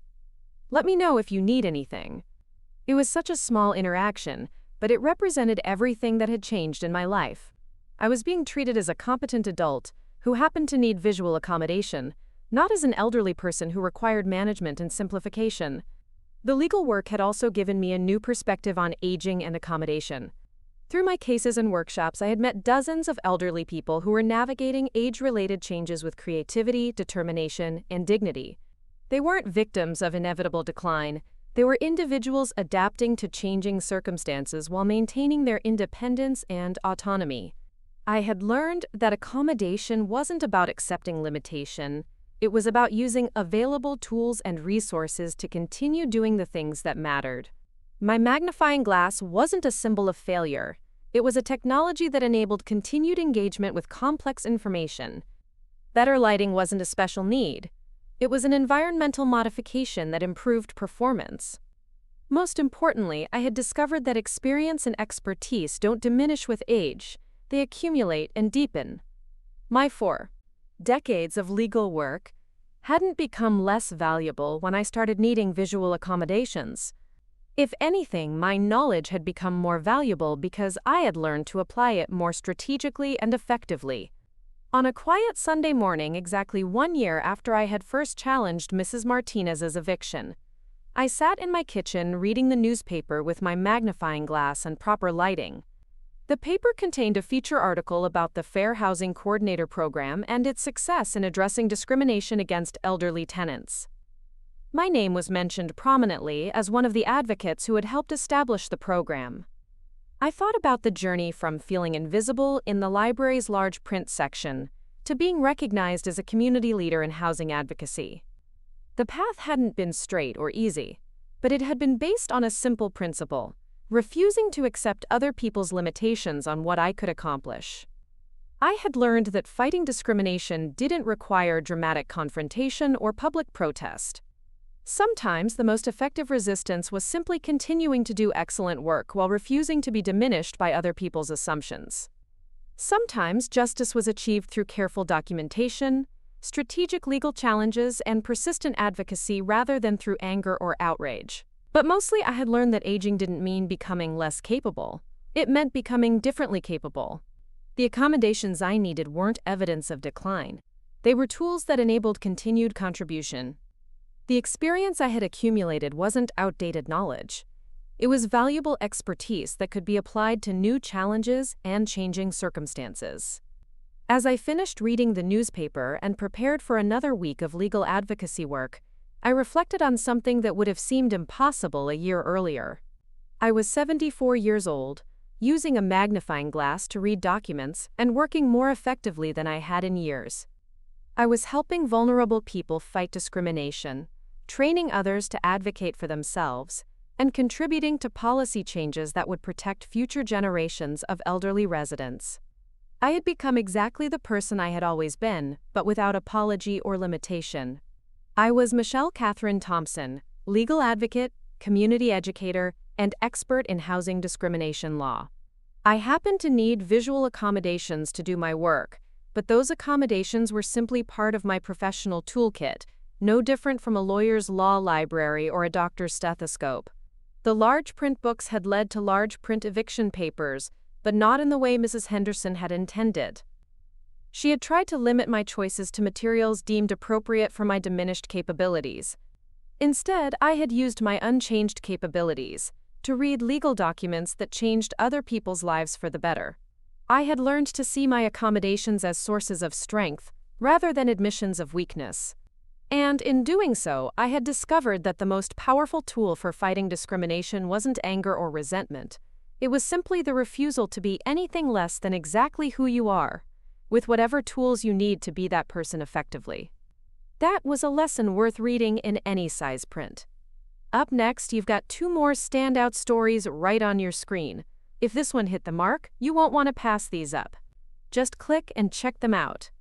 "Let me know if you need anything." It was such a small interaction, but it represented everything that had changed in my life. I was being treated as a competent adult who happened to need visual accommodation, not as an elderly person who required management and simplification. The legal work had also given me a new perspective on aging and accommodation. Through my cases and workshops, I had met dozens of elderly people who were navigating age-related changes with creativity, determination, and dignity. They weren't victims of inevitable decline. They were individuals adapting to changing circumstances while maintaining their independence and autonomy. I had learned that accommodation wasn't about accepting limitation. It was about using available tools and resources to continue doing the things that mattered. My magnifying glass wasn't a symbol of failure. It was a technology that enabled continued engagement with complex information. Better lighting wasn't a special need. It was an environmental modification that improved performance. Most importantly, I had discovered that experience and expertise don't diminish with age. They accumulate and deepen. My 4 decades of legal work hadn't become less valuable when I started needing visual accommodations. If anything, my knowledge had become more valuable because I had learned to apply it more strategically and effectively. On a quiet Sunday morning, exactly 1 year after I had first challenged Mrs. Martinez's eviction, I sat in my kitchen reading the newspaper with my magnifying glass and proper lighting. The paper contained a feature article about the Fair Housing Coordinator Program and its success in addressing discrimination against elderly tenants. My name was mentioned prominently as one of the advocates who had helped establish the program. I thought about the journey from feeling invisible in the library's large print section to being recognized as a community leader in housing advocacy. The path hadn't been straight or easy, but it had been based on a simple principle: refusing to accept other people's limitations on what I could accomplish. I had learned that fighting discrimination didn't require dramatic confrontation or public protest. Sometimes the most effective resistance was simply continuing to do excellent work while refusing to be diminished by other people's assumptions. Sometimes justice was achieved through careful documentation, strategic legal challenges, and persistent advocacy rather than through anger or outrage. But mostly I had learned that aging didn't mean becoming less capable. It meant becoming differently capable. The accommodations I needed weren't evidence of decline. They were tools that enabled continued contribution. The experience I had accumulated wasn't outdated knowledge. It was valuable expertise that could be applied to new challenges and changing circumstances. As I finished reading the newspaper and prepared for another week of legal advocacy work, I reflected on something that would have seemed impossible a year earlier. I was 74 years old, using a magnifying glass to read documents and working more effectively than I had in years. I was helping vulnerable people fight discrimination, training others to advocate for themselves, and contributing to policy changes that would protect future generations of elderly residents. I had become exactly the person I had always been, but without apology or limitation. I was Michelle Catherine Thompson, legal advocate, community educator, and expert in housing discrimination law. I happened to need visual accommodations to do my work, but those accommodations were simply part of my professional toolkit, no different from a lawyer's law library or a doctor's stethoscope. The large print books had led to large print eviction papers, but not in the way Mrs. Henderson had intended. She had tried to limit my choices to materials deemed appropriate for my diminished capabilities. Instead, I had used my unchanged capabilities to read legal documents that changed other people's lives for the better. I had learned to see my accommodations as sources of strength, rather than admissions of weakness. And in doing so, I had discovered that the most powerful tool for fighting discrimination wasn't anger or resentment. It was simply the refusal to be anything less than exactly who you are, with whatever tools you need to be that person effectively. That was a lesson worth reading in any size print. Up next, you've got 2 more standout stories right on your screen. If this one hit the mark, you won't want to pass these up. Just click and check them out.